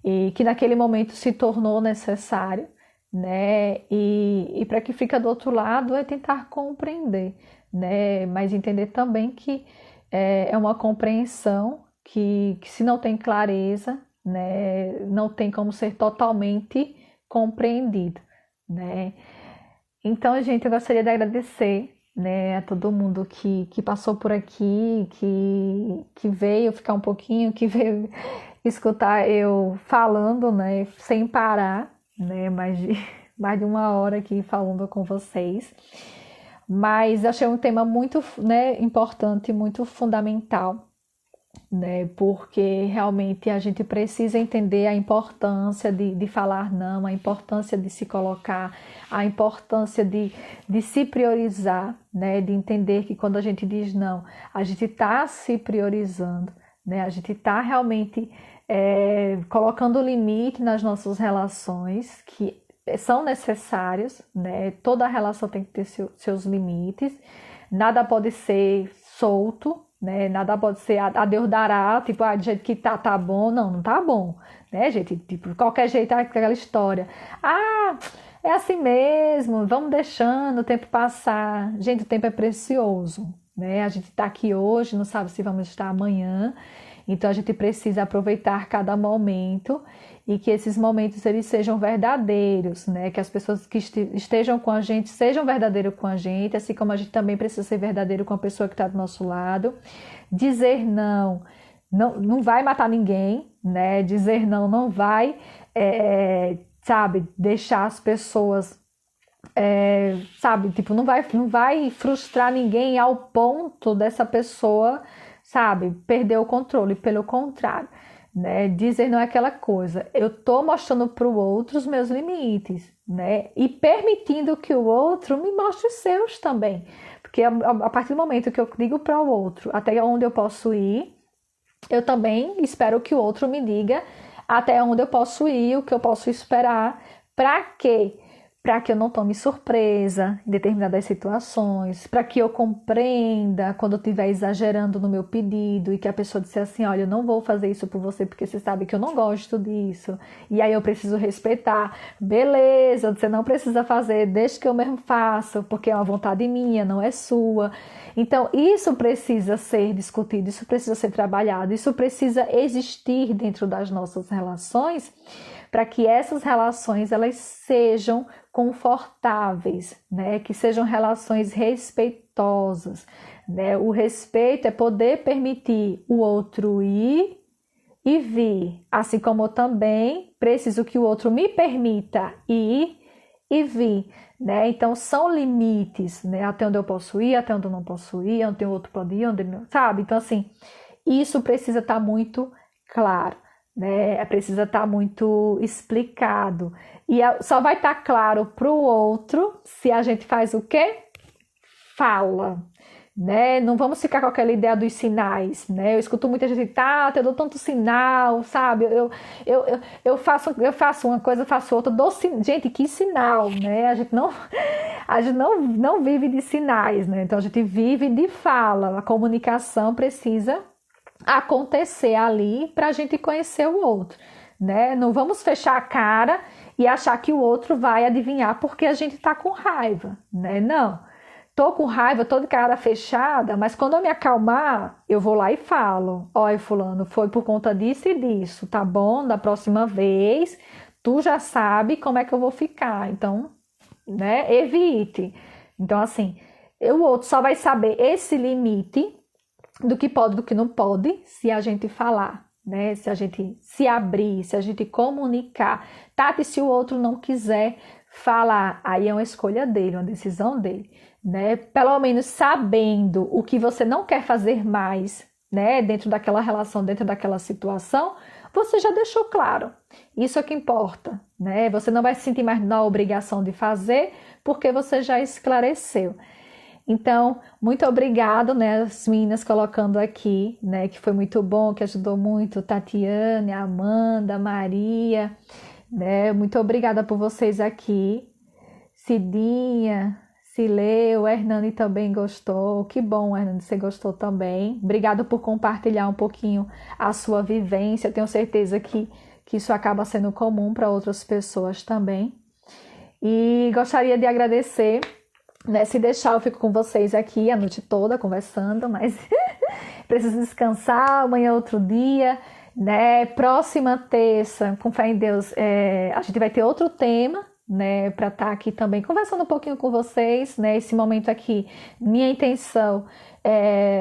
e que naquele momento se tornou necessário, né? E para que fica do outro lado é tentar compreender, né? Mas entender também que é uma compreensão que se não tem clareza, né? Não tem como ser totalmente compreendido, né? Então, gente, eu gostaria de agradecer, né, a todo mundo que passou por aqui, que veio ficar um pouquinho, que veio escutar eu falando, né, sem parar, né, mais de uma hora aqui falando com vocês. Mas achei um tema muito, né, importante, muito fundamental, né? Porque realmente a gente precisa entender a importância de falar não, a importância de se colocar, a importância de se priorizar, né? De entender que quando a gente diz não, a gente está se priorizando, né? A gente está realmente colocando limite nas nossas relações que são necessários, né? Toda relação tem que ter seus limites, nada pode ser solto, né? Nada pode ser a Deus dará, tipo, do jeito que tá bom, não tá bom, né, gente? Tipo, de qualquer jeito é aquela história. Ah, é assim mesmo, vamos deixando o tempo passar. Gente, o tempo é precioso, né? A gente tá aqui hoje, não sabe se vamos estar amanhã, então a gente precisa aproveitar cada momento e que esses momentos eles sejam verdadeiros, né? Que as pessoas que estejam com a gente sejam verdadeiros com a gente, assim como a gente também precisa ser verdadeiro com a pessoa que está do nosso lado. Dizer não vai matar ninguém, né? Dizer não vai, sabe, deixar as pessoas, sabe, tipo, não vai frustrar ninguém ao ponto dessa pessoa, sabe, perder o controle. Pelo contrário, né? Dizer não é aquela coisa. Eu tô mostrando para o outro os meus limites, né? E permitindo que o outro me mostre os seus também. Porque a partir do momento que eu digo para o outro até onde eu posso ir, eu também espero que o outro me diga até onde eu posso ir, o que eu posso esperar. Para quê? para que eu não tome surpresa em determinadas situações, para que eu compreenda quando eu estiver exagerando no meu pedido e que a pessoa disser assim, olha, eu não vou fazer isso por você porque você sabe que eu não gosto disso, e aí eu preciso respeitar. Beleza, você não precisa fazer, deixa que eu mesmo faço, porque é uma vontade minha, não é sua. Então, isso precisa ser discutido, isso precisa ser trabalhado, isso precisa existir dentro das nossas relações, para que essas relações elas sejam confortáveis, né? Que sejam relações respeitosas, né? O respeito é poder permitir o outro ir e vir, assim como eu também preciso que o outro me permita ir e vir, né? Então são limites, né? Até onde eu posso ir, até onde eu não posso ir, onde o outro pode ir, onde não, sabe? Então assim, isso precisa estar muito claro, né? Precisa estar muito explicado. E só vai estar claro para o outro se a gente faz o quê? Fala, né? Não vamos ficar com aquela ideia dos sinais, né? Eu escuto muita gente, tá, eu dou tanto sinal, sabe? Eu faço uma coisa, faço outra, gente, que sinal, né? A gente não vive de sinais, né? Então a gente vive de fala. A comunicação precisa acontecer ali para a gente conhecer o outro, né? Não vamos fechar a cara e achar que o outro vai adivinhar porque a gente tá com raiva, né? Não. Tô com raiva, tô de cara fechada, mas quando eu me acalmar, eu vou lá e falo: olha, fulano, foi por conta disso e disso, tá bom? Da próxima vez, tu já sabe como é que eu vou ficar, então, né? Evite. Então, assim, o outro só vai saber esse limite do que pode, do que não pode, se a gente falar, né? Se a gente se abrir, se a gente comunicar. Tati, se o outro não quiser falar, aí é uma escolha dele, uma decisão dele, né? Pelo menos sabendo o que você não quer fazer mais, né? Dentro daquela relação, dentro daquela situação, você já deixou claro. Isso é que importa, né? Você não vai se sentir mais na obrigação de fazer, porque você já esclareceu. Então, muito obrigado, né, as meninas colocando aqui, né, que foi muito bom, que ajudou muito, Tatiane, Amanda, Maria, né, muito obrigada por vocês aqui, Cidinha, Cileu, Hernani também gostou, que bom, Hernani, você gostou também, obrigado por compartilhar um pouquinho a sua vivência, eu tenho certeza que isso acaba sendo comum para outras pessoas também, e gostaria de agradecer, né? Se deixar, eu fico com vocês aqui a noite toda conversando, mas preciso descansar. Amanhã é outro dia, né? Próxima terça, com fé em Deus, a gente vai ter outro tema, né? Para estar aqui também conversando um pouquinho com vocês, né? Esse momento aqui, minha intenção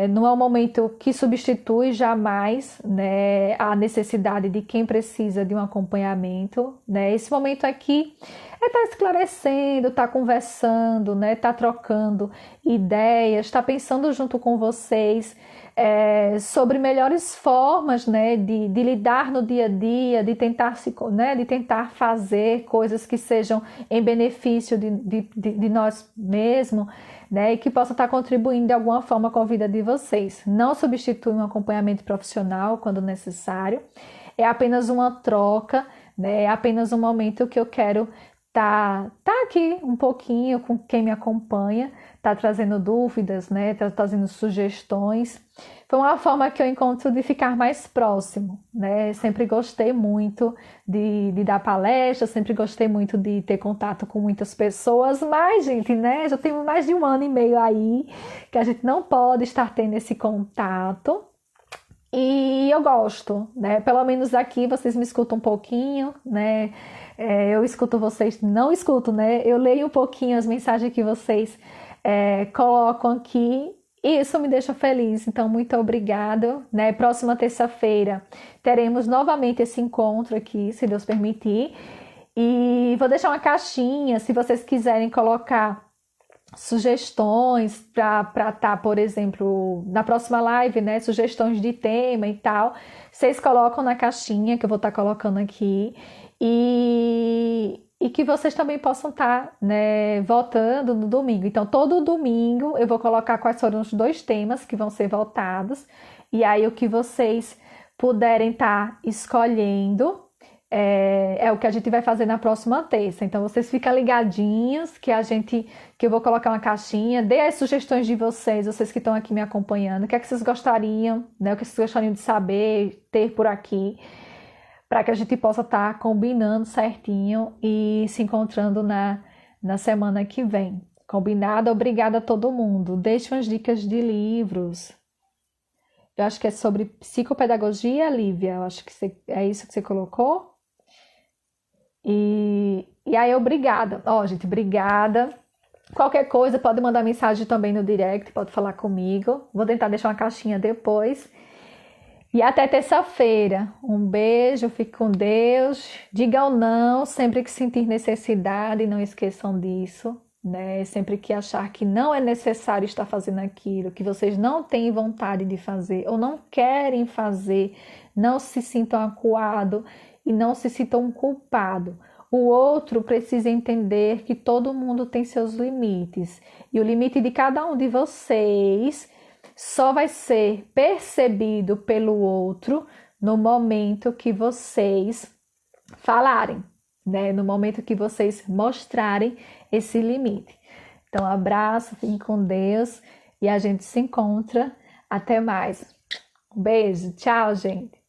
não é um momento que substitui jamais, né, a necessidade de quem precisa de um acompanhamento, né? Esse momento aqui estar esclarecendo, estar conversando, né? Estar trocando ideias, estar pensando junto com vocês sobre melhores formas, né? De lidar no dia a dia, de tentar, né? De tentar fazer coisas que sejam em benefício de nós mesmos, né? E que possam estar contribuindo de alguma forma com a vida de vocês. Não substitui um acompanhamento profissional quando necessário, é apenas uma troca, né? É apenas um momento que eu quero tá aqui um pouquinho com quem me acompanha, tá trazendo dúvidas, né? Tá trazendo sugestões. Foi uma forma que eu encontro de ficar mais próximo, né? Sempre gostei muito de dar palestra, sempre gostei muito de ter contato com muitas pessoas, mas, gente, né? Já tem mais de 1 ano e meio aí que a gente não pode estar tendo esse contato. E eu gosto, né? Pelo menos aqui vocês me escutam um pouquinho, né? Eu escuto vocês, não escuto, né? Eu leio um pouquinho as mensagens que vocês colocam aqui e isso me deixa feliz. Então, muito obrigada, né? Próxima terça-feira teremos novamente esse encontro aqui, se Deus permitir. E vou deixar uma caixinha, se vocês quiserem colocar sugestões para estar, por exemplo, na próxima live, né? Sugestões de tema e tal. Vocês colocam na caixinha que eu vou estar colocando aqui. E que vocês também possam estar, né, votando no domingo. Então, todo domingo eu vou colocar quais foram os 2 temas que vão ser votados. E aí, o que vocês puderem estar escolhendo, é o que a gente vai fazer na próxima terça. Então vocês ficam ligadinhos que eu vou colocar uma caixinha, dê as sugestões de vocês que estão aqui me acompanhando, o que é que vocês gostariam, né? O que vocês gostariam de saber, ter por aqui, para que a gente possa estar combinando certinho e se encontrando na semana que vem. Combinado? Obrigada a todo mundo. Deixe umas dicas de livros. Eu acho que é sobre psicopedagogia, Lívia. Eu acho que é isso que você colocou. E aí, obrigada. Ó, gente, obrigada. Qualquer coisa, pode mandar mensagem também no direct, pode falar comigo. Vou tentar deixar uma caixinha depois. E até terça-feira. Um beijo, fique com Deus. Digam não sempre que sentir necessidade, não esqueçam disso, né? Sempre que achar que não é necessário estar fazendo aquilo, que vocês não têm vontade de fazer ou não querem fazer, não se sintam acuados e não se sintam culpados. O outro precisa entender que todo mundo tem seus limites e o limite de cada um de vocês só vai ser percebido pelo outro no momento que vocês falarem, né? No momento que vocês mostrarem esse limite. Então, abraço, fiquem com Deus e a gente se encontra. Até mais. Um beijo, tchau, gente.